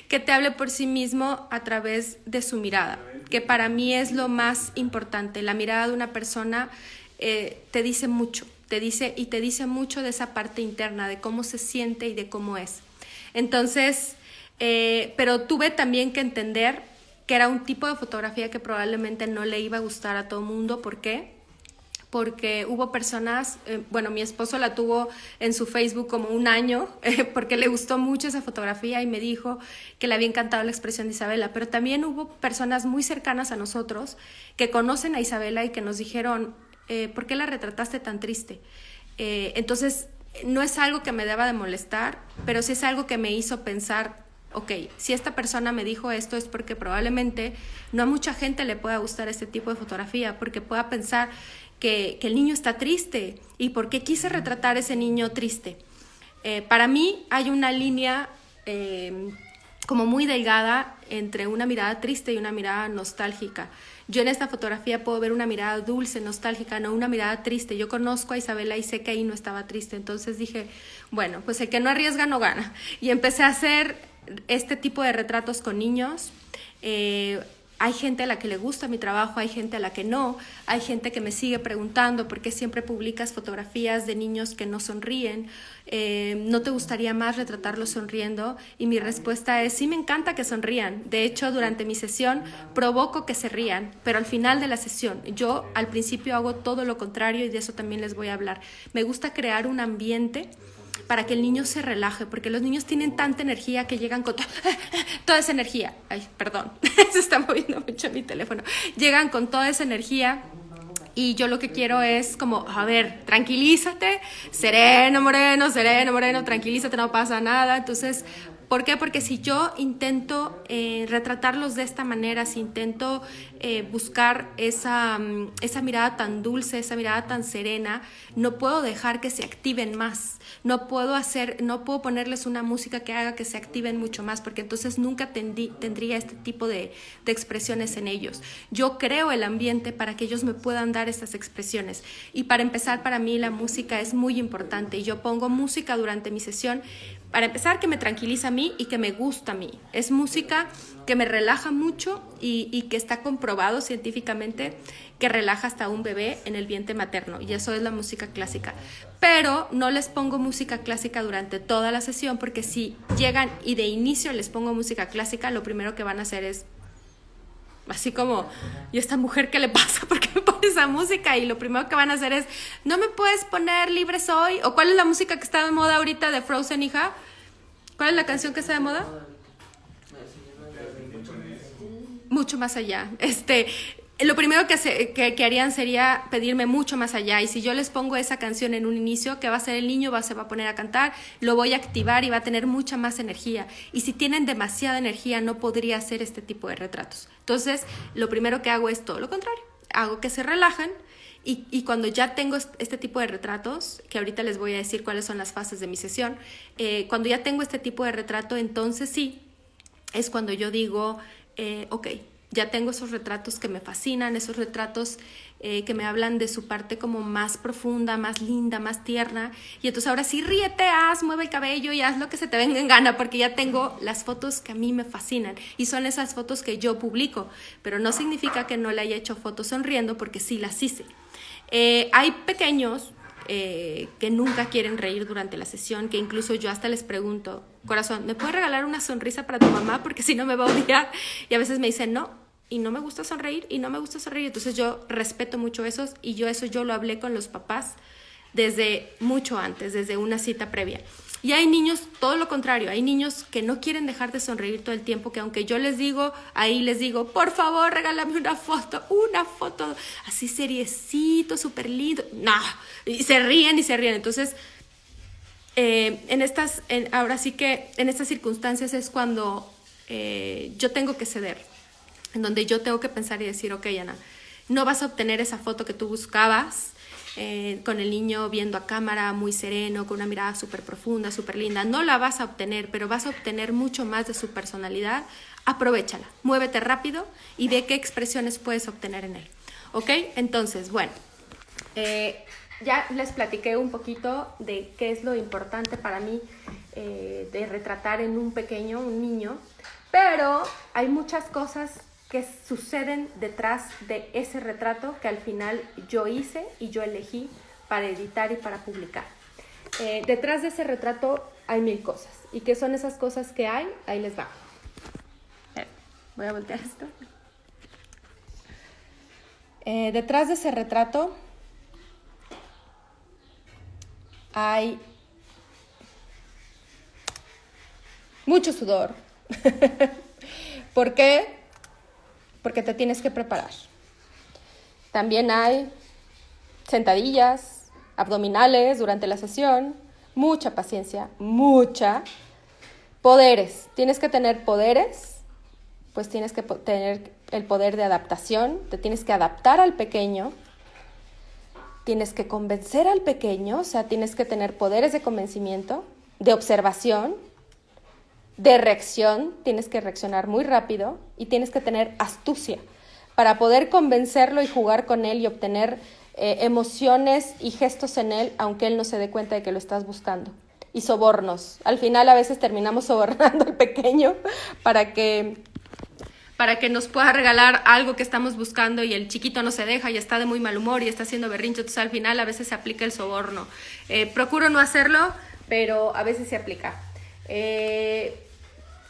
Que te hable por sí mismo a través de su mirada, que para mí es lo más importante. La mirada de una persona te dice mucho, te dice mucho de esa parte interna, de cómo se siente y de cómo es. Entonces, pero tuve también que entender que era un tipo de fotografía que probablemente no le iba a gustar a todo el mundo. ¿Por qué? Porque hubo personas, bueno, mi esposo la tuvo en su Facebook como un año, porque le gustó mucho esa fotografía y me dijo que le había encantado la expresión de Isabela, pero también hubo personas muy cercanas a nosotros que conocen a Isabela y que nos dijeron, ¿por qué la retrataste tan triste? Entonces, no es algo que me deba de molestar, pero sí es algo que me hizo pensar, ok, si esta persona me dijo esto es porque probablemente no a mucha gente le pueda gustar este tipo de fotografía, porque pueda pensar que el niño está triste. ¿Y por qué quise retratar a ese niño triste? Para mí hay una línea como muy delgada entre una mirada triste y una mirada nostálgica. Yo en esta fotografía puedo ver una mirada dulce, nostálgica, no una mirada triste. Yo conozco a Isabela y sé que ahí no estaba triste. Entonces dije, bueno, pues el que no arriesga no gana. Y empecé a hacer este tipo de retratos con niños. Hay gente a la que le gusta mi trabajo, hay gente a la que no, hay gente que me sigue preguntando por qué siempre publicas fotografías de niños que no sonríen, ¿no te gustaría más retratarlos sonriendo? Y mi respuesta es, sí, me encanta que sonrían. De hecho, durante mi sesión provoco que se rían, pero al final de la sesión, yo al principio hago todo lo contrario y de eso también les voy a hablar. Me gusta crear un ambiente para que el niño se relaje, porque los niños tienen tanta energía que llegan con toda esa energía. Ay, perdón, se está moviendo mucho mi teléfono. Llegan con toda esa energía y yo lo que quiero es como, a ver, tranquilízate, sereno, moreno, tranquilízate, no pasa nada. Entonces, ¿por qué? Porque si yo intento retratarlos de esta manera, si intento buscar esa mirada tan dulce, esa mirada tan serena, no puedo dejar que se activen más. No puedo ponerles una música que haga que se activen mucho más, porque entonces nunca tendría este tipo de expresiones en ellos. Yo creo el ambiente para que ellos me puedan dar estas expresiones. Y para empezar, para mí la música es muy importante. Yo pongo música durante mi sesión, para empezar, que me tranquiliza a mí y que me gusta a mí. Es música que me relaja mucho y que está comprobado científicamente que relaja hasta un bebé en el vientre materno, y eso es la música clásica. Pero no les pongo música clásica durante toda la sesión, porque si llegan y de inicio les pongo música clásica, lo primero que van a hacer es así como, ¿y esta mujer qué le pasa? ¿Por qué me pone esa música? Y lo primero que van a hacer es, ¿no me puedes poner Libre Soy? ¿O cuál es la música que está de moda ahorita de Frozen, hija? ¿Cuál es la canción que está de moda? Mucho más allá. Lo primero que harían sería pedirme mucho más allá, y si yo les pongo esa canción en un inicio, ¿qué va a hacer el niño? Se va a poner a cantar, lo voy a activar y va a tener mucha más energía, y si tienen demasiada energía no podría hacer este tipo de retratos. Entonces lo primero que hago es todo lo contrario, hago que se relajen, y cuando ya tengo este tipo de retratos, que ahorita les voy a decir cuáles son las fases de mi sesión, cuando ya tengo este tipo de retrato, entonces sí, es cuando yo digo, ok, ya tengo esos retratos que me fascinan, esos retratos que me hablan de su parte como más profunda, más linda, más tierna, y entonces ahora sí ríete, mueve el cabello y haz lo que se te venga en gana, porque ya tengo las fotos que a mí me fascinan y son esas fotos que yo publico, pero no significa que no le haya hecho fotos sonriendo, porque sí las hice. Hay pequeños que nunca quieren reír durante la sesión, que incluso yo hasta les pregunto, corazón, ¿me puedes regalar una sonrisa para tu mamá? Porque si no me va a odiar. Y a veces me dicen, no, y no me gusta sonreír, y no me gusta sonreír. Entonces yo respeto mucho eso, y yo lo hablé con los papás desde mucho antes, desde una cita previa. Y hay niños, todo lo contrario, hay niños que no quieren dejar de sonreír todo el tiempo, que aunque yo les digo, ahí les digo, por favor, regálame una foto así seriecito, súper lindo. No, y se ríen. Entonces, ahora sí que en estas circunstancias es cuando yo tengo que ceder, en donde yo tengo que pensar y decir, ok, Ana, no vas a obtener esa foto que tú buscabas, con el niño viendo a cámara muy sereno, con una mirada súper profunda, súper linda. No la vas a obtener, pero vas a obtener mucho más de su personalidad. Aprovéchala, muévete rápido y ve qué expresiones puedes obtener en él. ¿Ok? Entonces, bueno, ya les platiqué un poquito de qué es lo importante para mí de retratar en un niño, pero hay muchas cosas que suceden detrás de ese retrato que al final yo hice y yo elegí para editar y para publicar. Detrás de ese retrato hay 1000 cosas. ¿Y qué son esas cosas que hay? Ahí les va. Voy a voltear esto. Detrás de ese retrato hay mucho sudor. ¿Por qué? Porque te tienes que preparar. También hay sentadillas, abdominales durante la sesión, mucha paciencia, poderes. Tienes que tener poderes, pues tienes que tener el poder de adaptación, te tienes que adaptar al pequeño, tienes que convencer al pequeño, o sea, tienes que tener poderes de convencimiento, de observación, de reacción, tienes que reaccionar muy rápido y tienes que tener astucia para poder convencerlo y jugar con él y obtener emociones y gestos en él, aunque él no se dé cuenta de que lo estás buscando. Y sobornos. Al final a veces terminamos sobornando al pequeño para que nos pueda regalar algo que estamos buscando y el chiquito no se deja y está de muy mal humor y está haciendo berrinche. Entonces al final a veces se aplica el soborno. Procuro no hacerlo, pero a veces se aplica.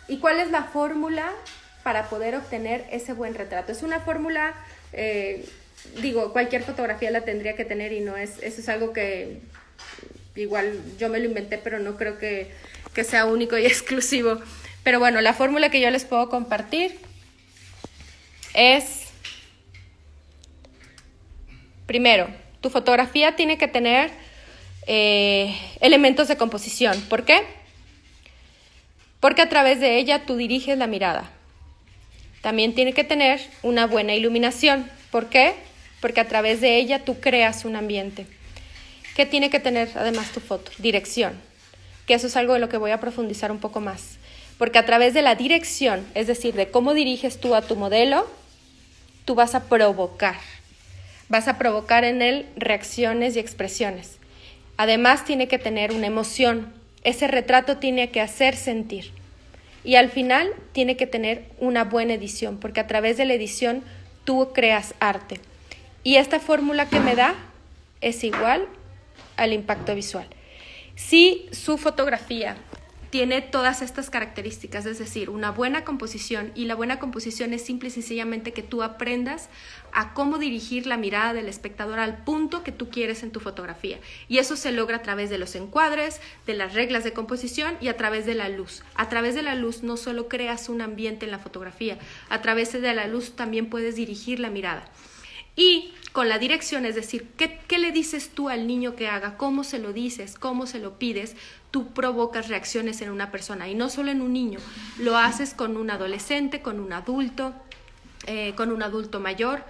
¿Y cuál es la fórmula para poder obtener ese buen retrato? Es una fórmula, cualquier fotografía la tendría que tener y eso es algo que igual yo me lo inventé, pero no creo que sea único y exclusivo. Pero bueno, la fórmula que yo les puedo compartir es, primero, tu fotografía tiene que tener elementos de composición. ¿Por qué? Porque a través de ella tú diriges la mirada. También tiene que tener una buena iluminación. ¿Por qué? Porque a través de ella tú creas un ambiente. ¿Qué tiene que tener además tu foto? Dirección. Que eso es algo de lo que voy a profundizar un poco más. Porque a través de la dirección, es decir, de cómo diriges tú a tu modelo, tú vas a provocar. Vas a provocar en él reacciones y expresiones. Además tiene que tener una emoción. Ese retrato tiene que hacer sentir. Y al final tiene que tener una buena edición, porque a través de la edición tú creas arte. Y esta fórmula que me da es igual al impacto visual. Si su fotografía tiene todas estas características, es decir, una buena composición, y la buena composición es simple y sencillamente que tú aprendas a cómo dirigir la mirada del espectador al punto que tú quieres en tu fotografía. Y eso se logra a través de los encuadres, de las reglas de composición y a través de la luz. A través de la luz no solo creas un ambiente en la fotografía, a través de la luz también puedes dirigir la mirada. Y con la dirección, es decir, ¿qué le dices tú al niño que haga? ¿Cómo se lo dices? ¿Cómo se lo pides? Tú provocas reacciones en una persona y no solo en un niño. Lo haces con un adolescente, con un adulto mayor.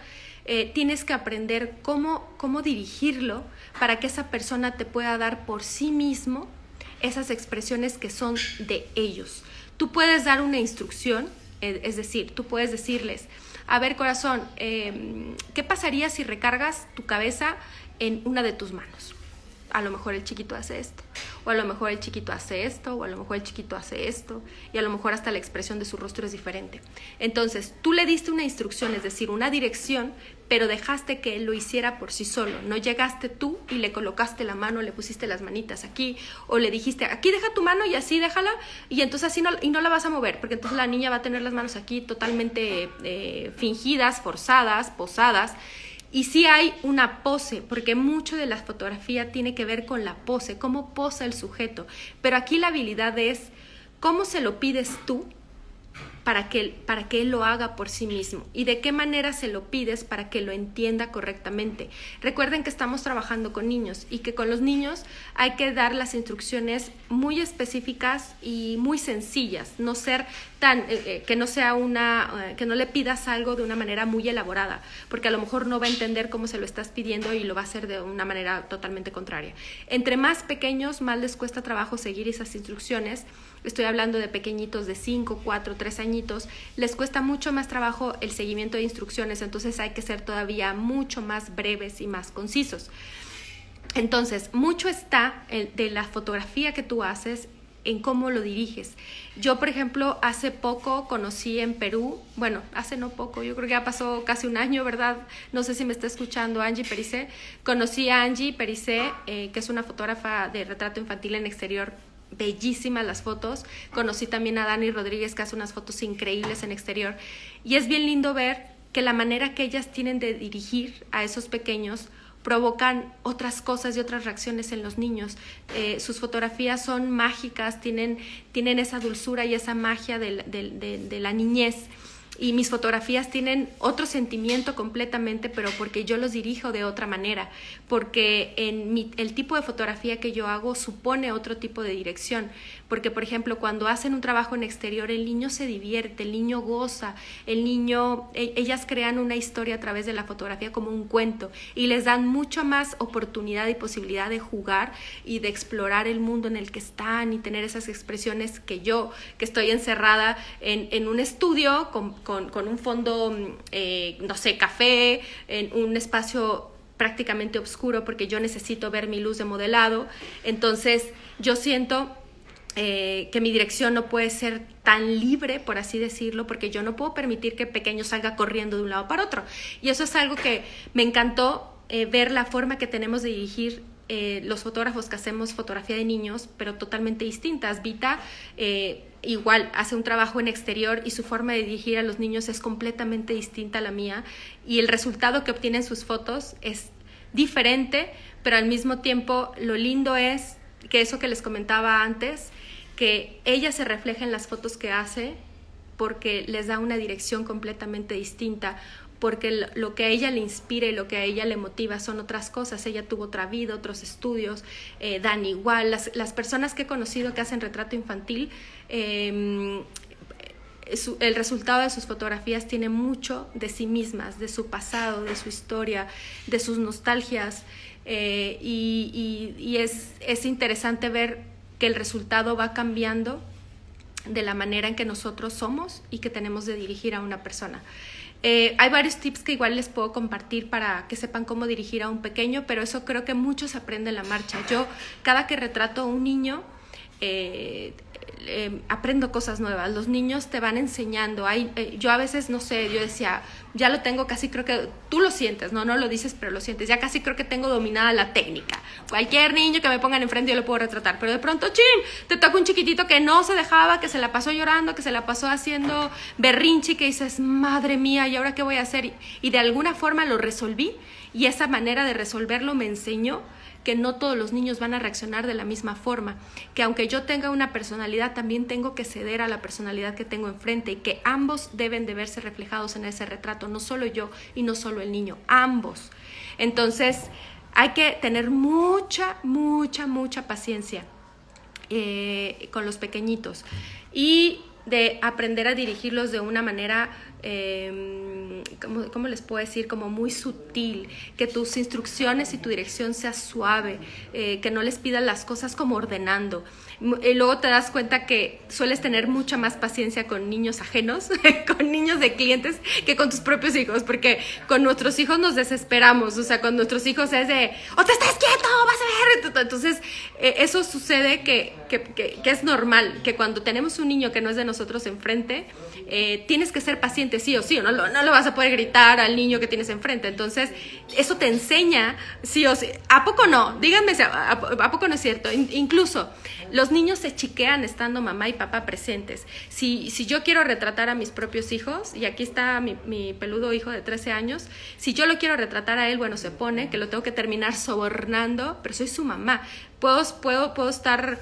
Tienes que aprender cómo dirigirlo para que esa persona te pueda dar por sí mismo esas expresiones que son de ellos. Tú puedes dar una instrucción, es decir, tú puedes decirles: a ver, corazón, ¿qué pasaría si recargas tu cabeza en una de tus manos? A lo mejor el chiquito hace esto. o a lo mejor el chiquito hace esto, o a lo mejor el chiquito hace esto, y a lo mejor hasta la expresión de su rostro es diferente. Entonces, tú le diste una instrucción, es decir, una dirección, pero dejaste que él lo hiciera por sí solo. No llegaste tú y le colocaste la mano, le pusiste las manitas aquí, o le dijiste, aquí deja tu mano y así déjala, y entonces así no la vas a mover, porque entonces la niña va a tener las manos aquí totalmente fingidas, forzadas, posadas. Y sí hay una pose, porque mucho de la fotografía tiene que ver con la pose, cómo posa el sujeto. Pero aquí la habilidad es cómo se lo pides tú para que él lo haga por sí mismo, y de qué manera se lo pides para que lo entienda correctamente. Recuerden que estamos trabajando con niños y que con los niños hay que dar las instrucciones muy específicas y muy sencillas, no ser tan que no le pidas algo de una manera muy elaborada, porque a lo mejor no va a entender cómo se lo estás pidiendo y lo va a hacer de una manera totalmente contraria. Entre más pequeños, más les cuesta trabajo seguir esas instrucciones. Estoy hablando de pequeñitos de 5, 4, 3 añitos, les cuesta mucho más trabajo el seguimiento de instrucciones, entonces hay que ser todavía mucho más breves y más concisos. Entonces, mucho está de la fotografía que tú haces en cómo lo diriges. Yo, por ejemplo, hace poco conocí en Perú, bueno, hace no poco, yo creo que ya pasó casi un año, ¿verdad? No sé si me está escuchando Angie Pericé. Conocí a Angie Pericé, que es una fotógrafa de retrato infantil en exterior, bellísimas las fotos. Conocí también a Dani Rodríguez, que hace unas fotos increíbles en exterior, y es bien lindo ver que la manera que ellas tienen de dirigir a esos pequeños provocan otras cosas y otras reacciones en los niños. Sus fotografías son mágicas, tienen esa dulzura y esa magia de la niñez. Y mis fotografías tienen otro sentimiento completamente, pero porque yo los dirijo de otra manera, porque el tipo de fotografía que yo hago supone otro tipo de dirección, porque por ejemplo cuando hacen un trabajo en exterior el niño se divierte, el niño goza, ellas crean una historia a través de la fotografía como un cuento, y les dan mucho más oportunidad y posibilidad de jugar y de explorar el mundo en el que están y tener esas expresiones que yo, que estoy encerrada en un estudio con un fondo, no sé, café, en un espacio prácticamente oscuro porque yo necesito ver mi luz de modelado. Entonces yo siento que mi dirección no puede ser tan libre, por así decirlo, porque yo no puedo permitir que el pequeño salga corriendo de un lado para otro. Y eso es algo que me encantó, ver la forma que tenemos de dirigir los fotógrafos que hacemos fotografía de niños, pero totalmente distintas. Vita igual hace un trabajo en exterior y su forma de dirigir a los niños es completamente distinta a la mía, y el resultado que obtienen sus fotos es diferente, pero al mismo tiempo lo lindo es que eso que les comentaba antes, que ella se refleja en las fotos que hace porque les da una dirección completamente distinta, porque lo que a ella le inspira y lo que a ella le motiva son otras cosas. Ella tuvo otra vida, otros estudios, Dani igual. Las personas que he conocido que hacen retrato infantil, el resultado de sus fotografías tiene mucho de sí mismas, de su pasado, de su historia, de sus nostalgias, y es interesante ver que el resultado va cambiando de la manera en que nosotros somos y que tenemos de dirigir a una persona. Hay varios tips que igual les puedo compartir para que sepan cómo dirigir a un pequeño, pero eso creo que mucho se aprende en la marcha. Yo, cada que retrato a un niño, aprendo cosas nuevas. Los niños te van enseñando. Yo a veces, no sé, yo decía, ya lo tengo casi, creo que tú lo sientes, no lo dices, pero lo sientes, ya casi creo que tengo dominada la técnica. Cualquier niño que me pongan enfrente yo lo puedo retratar, pero de pronto, ¡chin!, te toca un chiquitito que no se dejaba, que se la pasó llorando, que se la pasó haciendo berrinche, que dices, madre mía, ¿y ahora qué voy a hacer? Y de alguna forma lo resolví, y esa manera de resolverlo me enseñó que no todos los niños van a reaccionar de la misma forma, que aunque yo tenga una personalidad, también tengo que ceder a la personalidad que tengo enfrente, y que ambos deben de verse reflejados en ese retrato, no solo yo y no solo el niño, ambos. Entonces hay que tener mucha paciencia con los pequeñitos, y de aprender a dirigirlos de una manera ¿cómo les puedo decir? Como muy sutil, que tus instrucciones y tu dirección sea suave, que no les pidas las cosas como ordenando. Y luego te das cuenta que sueles tener mucha más paciencia con niños ajenos, con niños de clientes, que con tus propios hijos, porque con nuestros hijos nos desesperamos, o sea, con nuestros hijos es de, ¡o te estás quieto, vas a ver! Entonces, eso sucede que es normal, que cuando tenemos un niño que no es de nosotros enfrente, tienes que ser paciente sí o sí, no lo vas a poder gritar al niño que tienes enfrente. Entonces, eso te enseña sí o sí. ¿A poco no? Díganme, ¿a poco no es cierto? Incluso, los niños se chiquean estando mamá y papá presentes. Si yo quiero retratar a mis propios hijos, y aquí está mi peludo hijo de 13 años, si yo lo quiero retratar a él, bueno, se pone que lo tengo que terminar sobornando, pero soy su mamá. Puedo estar...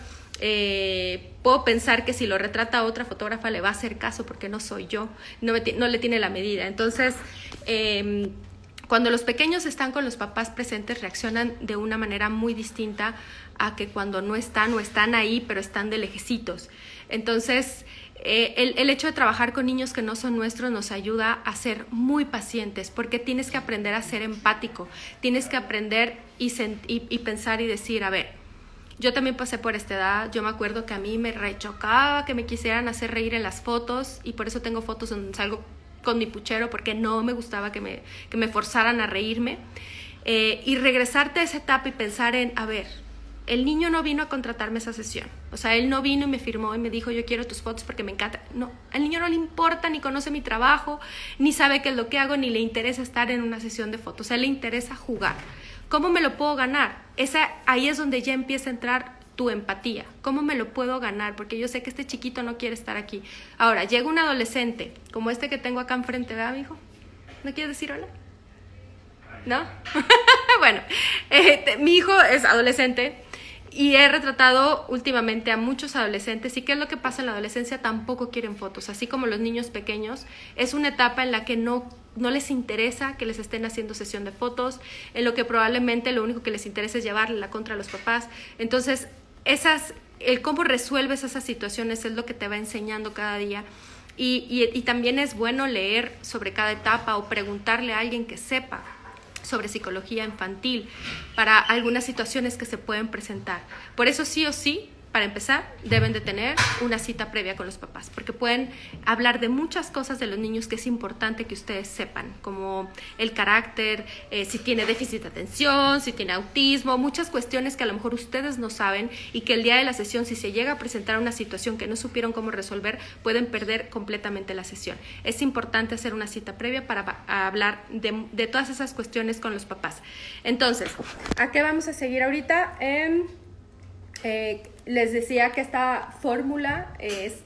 puedo pensar que si lo retrata a otra fotógrafa le va a hacer caso porque no soy yo, no le tiene la medida. Entonces, cuando los pequeños están con los papás presentes, reaccionan de una manera muy distinta a que cuando no están o están ahí, pero están de lejecitos. Entonces, el hecho de trabajar con niños que no son nuestros nos ayuda a ser muy pacientes, porque tienes que aprender a ser empático, tienes que aprender y pensar y decir, a ver, yo también pasé por esta edad. Yo me acuerdo que a mí me rechocaba que me quisieran hacer reír en las fotos, y por eso tengo fotos donde salgo con mi puchero, porque no me gustaba que me forzaran a reírme. Y regresarte a esa etapa y pensar en, a ver, el niño no vino a contratarme esa sesión. O sea, él no vino y me firmó y me dijo, yo quiero tus fotos porque me encanta. No, al niño no le importa, ni conoce mi trabajo, ni sabe qué es lo que hago, ni le interesa estar en una sesión de fotos. A él le interesa jugar. ¿Cómo me lo puedo ganar? Ahí es donde ya empieza a entrar tu empatía. ¿Cómo me lo puedo ganar? Porque yo sé que este chiquito no quiere estar aquí. Ahora, llega un adolescente, como este que tengo acá enfrente, ¿verdad, mi hijo? ¿No quieres decir hola? ¿No? Bueno, mi hijo es adolescente y he retratado últimamente a muchos adolescentes. ¿Y qué es lo que pasa en la adolescencia? Tampoco quieren fotos. Así como los niños pequeños, es una etapa en la que no les interesa que les estén haciendo sesión de fotos, en lo que probablemente lo único que les interesa es llevarle la contra a los papás. Entonces, el cómo resuelves esas situaciones es lo que te va enseñando cada día. Y también es bueno leer sobre cada etapa o preguntarle a alguien que sepa sobre psicología infantil para algunas situaciones que se pueden presentar. Por eso sí o sí, para empezar, deben de tener una cita previa con los papás, porque pueden hablar de muchas cosas de los niños que es importante que ustedes sepan, como el carácter, si tiene déficit de atención, si tiene autismo, muchas cuestiones que a lo mejor ustedes no saben y que el día de la sesión, si se llega a presentar una situación que no supieron cómo resolver, pueden perder completamente la sesión. Es importante hacer una cita previa para hablar de todas esas cuestiones con los papás. Entonces, ¿a qué vamos a seguir ahorita? Les decía que esta fórmula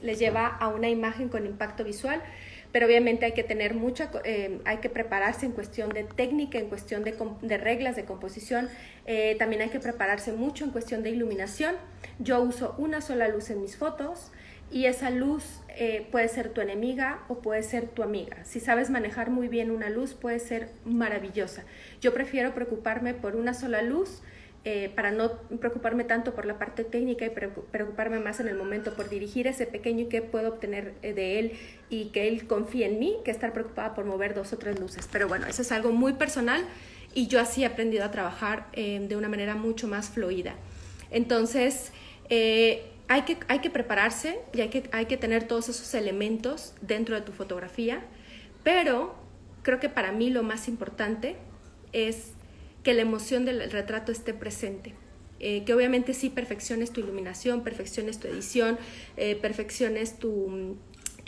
les lleva a una imagen con impacto visual, pero obviamente hay que tener hay que prepararse en cuestión de técnica, en cuestión de reglas de composición. También hay que prepararse mucho en cuestión de iluminación. Yo uso una sola luz en mis fotos y esa luz puede ser tu enemiga o puede ser tu amiga. Si sabes manejar muy bien una luz, puede ser maravillosa. Yo prefiero preocuparme por una sola luz, para no preocuparme tanto por la parte técnica y preocuparme más en el momento por dirigir a ese pequeño y qué puedo obtener de él y que él confíe en mí, que estar preocupada por mover 2 o 3 luces. Pero bueno, eso es algo muy personal y yo así he aprendido a trabajar de una manera mucho más fluida. Entonces, hay que prepararse y hay que tener todos esos elementos dentro de tu fotografía, pero creo que para mí lo más importante es que la emoción del retrato esté presente, que obviamente sí perfecciones tu iluminación, perfecciones tu edición, perfecciones tu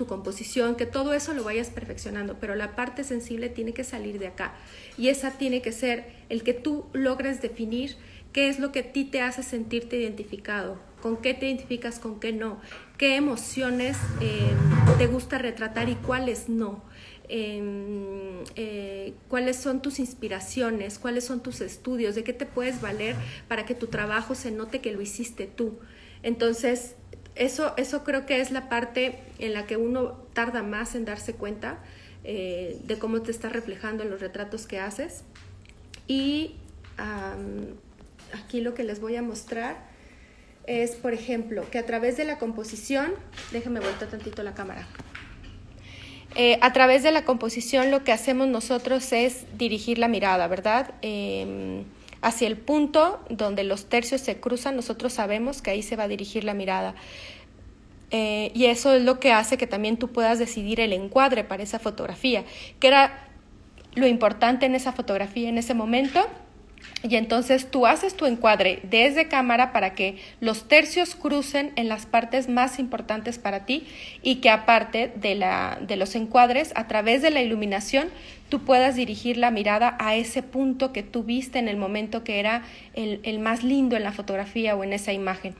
composición, que todo eso lo vayas perfeccionando, pero la parte sensible tiene que salir de acá y esa tiene que ser el que tú logres definir qué es lo que a ti te hace sentirte identificado, con qué te identificas, con qué no, qué emociones te gusta retratar y cuáles no. Cuáles son tus inspiraciones, cuáles son tus estudios, de qué te puedes valer para que tu trabajo se note que lo hiciste tú. Entonces, eso creo que es la parte en la que uno tarda más en darse cuenta de cómo te está reflejando en los retratos que haces. Y aquí lo que les voy a mostrar es, por ejemplo, que a través de la composición, déjenme voltear tantito la cámara. A través de la composición lo que hacemos nosotros es dirigir la mirada, ¿verdad? Hacia el punto donde los tercios se cruzan, nosotros sabemos que ahí se va a dirigir la mirada. Y eso es lo que hace que también tú puedas decidir el encuadre para esa fotografía, que era lo importante en esa fotografía en ese momento. Y entonces tú haces tu encuadre desde cámara para que los tercios crucen en las partes más importantes para ti y que aparte de los encuadres, a través de la iluminación, tú puedas dirigir la mirada a ese punto que tú viste en el momento que era el más lindo en la fotografía o en esa imagen.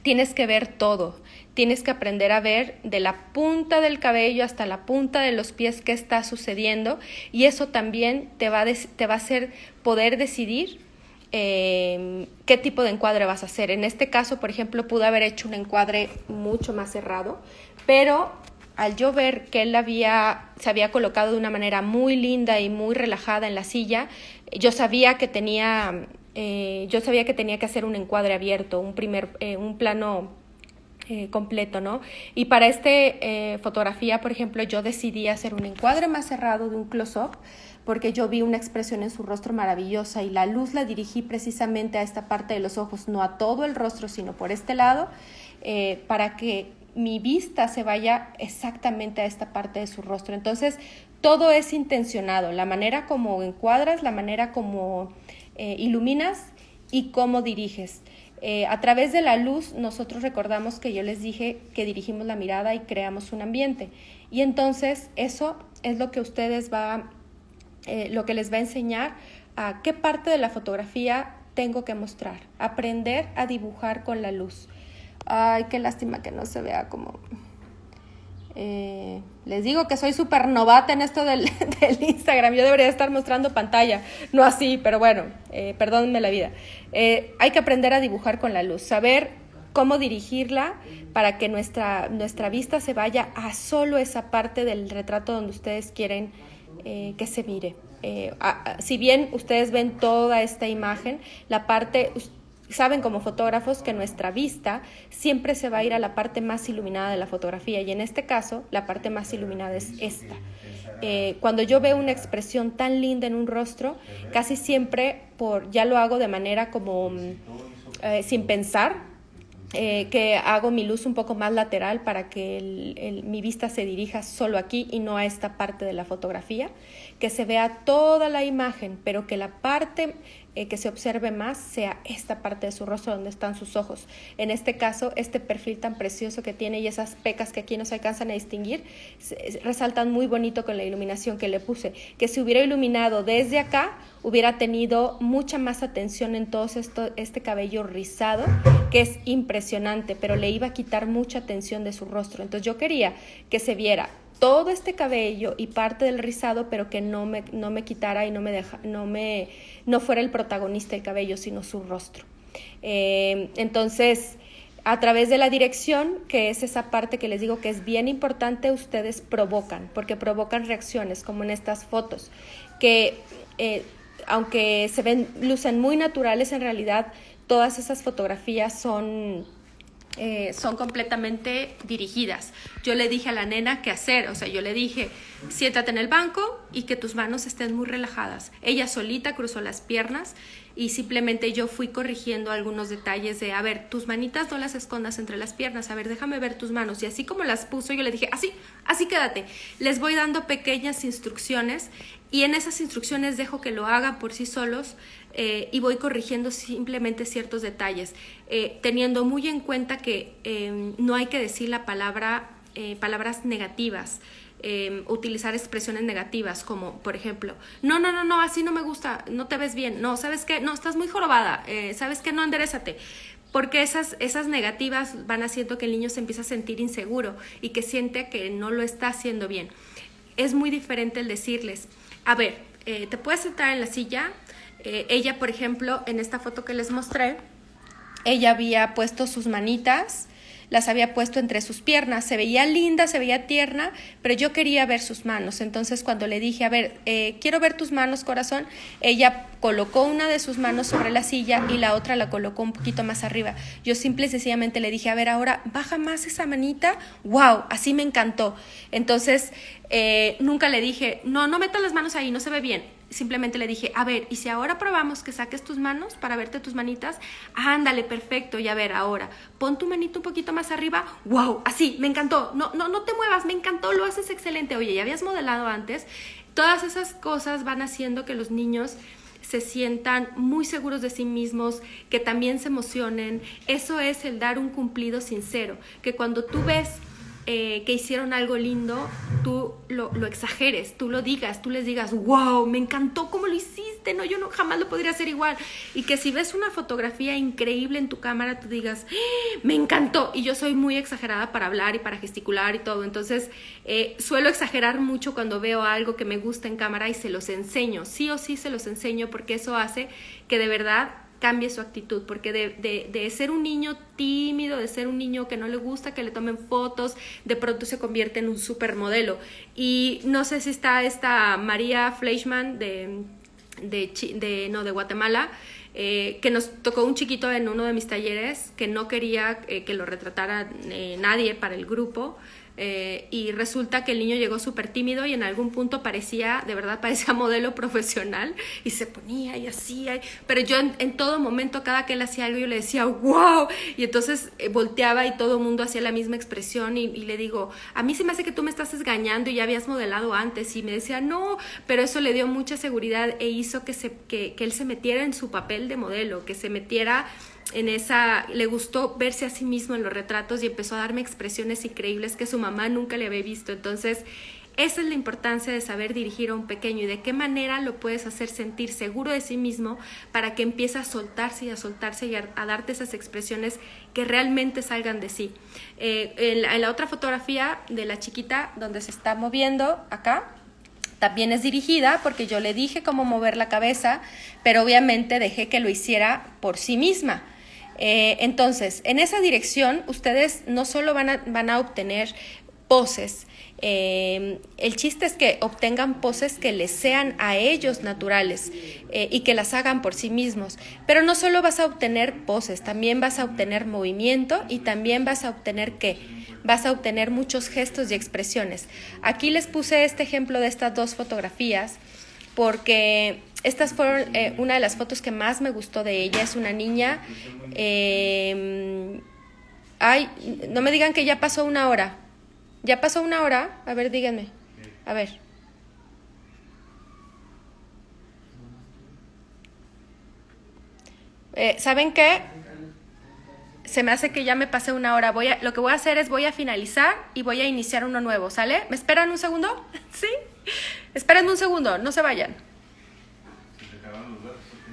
Tienes que ver todo, tienes que aprender a ver de la punta del cabello hasta la punta de los pies qué está sucediendo, y eso también te va a hacer poder decidir qué tipo de encuadre vas a hacer. En este caso, por ejemplo, pude haber hecho un encuadre mucho más cerrado, pero al yo ver que él se había colocado de una manera muy linda y muy relajada en la silla, yo sabía que tenía que hacer un encuadre abierto, un plano completo, ¿no? Y para fotografía, por ejemplo, yo decidí hacer un encuadre más cerrado de un close-up, porque yo vi una expresión en su rostro maravillosa y la luz la dirigí precisamente a esta parte de los ojos, no a todo el rostro, sino por este lado, para que mi vista se vaya exactamente a esta parte de su rostro. Entonces, todo es intencionado, la manera como encuadras, la manera como iluminas y cómo diriges. A través de la luz, nosotros recordamos que yo les dije que dirigimos la mirada y creamos un ambiente. Y entonces eso es lo que lo que les va a enseñar a qué parte de la fotografía tengo que mostrar. Aprender a dibujar con la luz. Ay, qué lástima que no se vea como... les digo que soy súper novata en esto del Instagram. Yo debería estar mostrando pantalla, no así, pero bueno, perdónenme la vida. Hay que aprender a dibujar con la luz, saber cómo dirigirla para que nuestra vista se vaya a solo esa parte del retrato donde ustedes quieren que se mire. Si bien ustedes ven toda esta imagen, la parte... Saben como fotógrafos que nuestra vista siempre se va a ir a la parte más iluminada de la fotografía, y en este caso la parte más iluminada es esta. Cuando yo veo una expresión tan linda en un rostro, casi siempre ya lo hago de manera como sin pensar, que hago mi luz un poco más lateral para que mi vista se dirija solo aquí y no a esta parte de la fotografía, que se vea toda la imagen, pero que la parte que se observe más sea esta parte de su rostro donde están sus ojos. En este caso, este perfil tan precioso que tiene y esas pecas que aquí no se alcanzan a distinguir, resaltan muy bonito con la iluminación que le puse, que si hubiera iluminado desde acá, hubiera tenido mucha más atención en todo este cabello rizado, que es impresionante, pero le iba a quitar mucha atención de su rostro. Entonces yo quería que se viera todo este cabello y parte del rizado, pero que no me quitara y no fuera el protagonista el cabello, sino su rostro. Entonces, a través de la dirección, que es esa parte que les digo que es bien importante, ustedes porque provocan reacciones, como en estas fotos, que aunque lucen muy naturales, en realidad todas esas fotografías son completamente dirigidas. Yo le dije a la nena qué hacer, o sea, yo le dije, siéntate en el banco y que tus manos estén muy relajadas. Ella solita cruzó las piernas y simplemente yo fui corrigiendo algunos detalles de, a ver, tus manitas no las escondas entre las piernas, a ver, déjame ver tus manos. Y así como las puso, yo le dije, así quédate. Les voy dando pequeñas instrucciones y en esas instrucciones dejo que lo hagan por sí solos. Y voy corrigiendo simplemente ciertos detalles, teniendo muy en cuenta que no hay que decir palabras negativas, utilizar expresiones negativas como, por ejemplo, no, así no me gusta, no te ves bien, no, ¿sabes qué? No, estás muy jorobada, ¿sabes qué? No, enderézate. Porque esas negativas van haciendo que el niño se empiece a sentir inseguro y que siente que no lo está haciendo bien. Es muy diferente el decirles, a ver, ¿te puedes sentar en la silla? Ella, por ejemplo, en esta foto que les mostré, ella había puesto sus manitas las había puesto entre sus piernas. Se veía linda, se veía tierna, pero yo quería ver sus manos. Entonces cuando le dije, a ver, quiero ver tus manos, corazón, ella colocó una de sus manos sobre la silla y la otra la colocó un poquito más arriba. Yo simple y sencillamente le dije, a ver, ahora baja más esa manita. ¡Wow! Así me encantó. Entonces nunca le dije, no metas las manos ahí, no se ve bien. Simplemente le dije, a ver, ¿y si ahora probamos que saques tus manos para verte tus manitas? Ándale, perfecto, y a ver, ahora, pon tu manito un poquito más arriba. ¡Wow! Así, me encantó. No te muevas, me encantó, lo haces excelente. Oye, ¿ya habías modelado antes? Todas esas cosas van haciendo que los niños se sientan muy seguros de sí mismos, que también se emocionen. Eso es el dar un cumplido sincero, que cuando tú ves que hicieron algo lindo, tú lo exageres, tú lo digas, tú les digas, wow, me encantó cómo lo hiciste, no, yo no jamás lo podría hacer igual. Y que si ves una fotografía increíble en tu cámara, tú digas, me encantó. Y yo soy muy exagerada para hablar y para gesticular y todo, entonces suelo exagerar mucho cuando veo algo que me gusta en cámara y se los enseño, sí o sí se los enseño, porque eso hace que de verdad cambie su actitud, porque de ser un niño tímido, de ser un niño que no le gusta que le tomen fotos, de pronto se convierte en un supermodelo. Y no sé si está esta María Fleischmann de Guatemala, que nos tocó un chiquito en uno de mis talleres que no quería que lo retratara nadie para el grupo. Y resulta que el niño llegó súper tímido y en algún punto parecía, de verdad parecía modelo profesional, y se ponía y hacía, pero yo en todo momento, cada que él hacía algo, yo le decía wow, y entonces volteaba y todo el mundo hacía la misma expresión y le digo, a mí se me hace que tú me estás desgañando y ya habías modelado antes, y me decía no, pero eso le dio mucha seguridad e hizo que él se metiera en su papel de modelo, que se metiera en esa, le gustó verse a sí mismo en los retratos y empezó a darme expresiones increíbles que su mamá nunca le había visto. Entonces, esa es la importancia de saber dirigir a un pequeño y de qué manera lo puedes hacer sentir seguro de sí mismo para que empiece a soltarse y a darte esas expresiones que realmente salgan de sí. En la otra fotografía de la chiquita donde se está moviendo acá, también es dirigida porque yo le dije cómo mover la cabeza, pero obviamente dejé que lo hiciera por sí misma. Entonces, en esa dirección, ustedes no solo van a obtener poses, el chiste es que obtengan poses que les sean a ellos naturales y que las hagan por sí mismos. Pero no solo vas a obtener poses, también vas a obtener movimiento y también vas a obtener ¿qué? Vas a obtener muchos gestos y expresiones. Aquí les puse este ejemplo de estas dos fotografías porque estas fueron una de las fotos que más me gustó de ella. Es una niña. Ay, no me digan que ya pasó una hora. ¿Ya pasó una hora? A ver, díganme. A ver. ¿Saben qué? Se me hace que ya me pasé una hora. Lo que voy a hacer es voy a finalizar y voy a iniciar uno nuevo, ¿sale? ¿Me esperan un segundo? ¿Sí? Espérenme un segundo, no se vayan.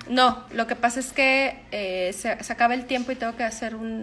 No, lo que pasa es que se acaba el tiempo y tengo que hacer un...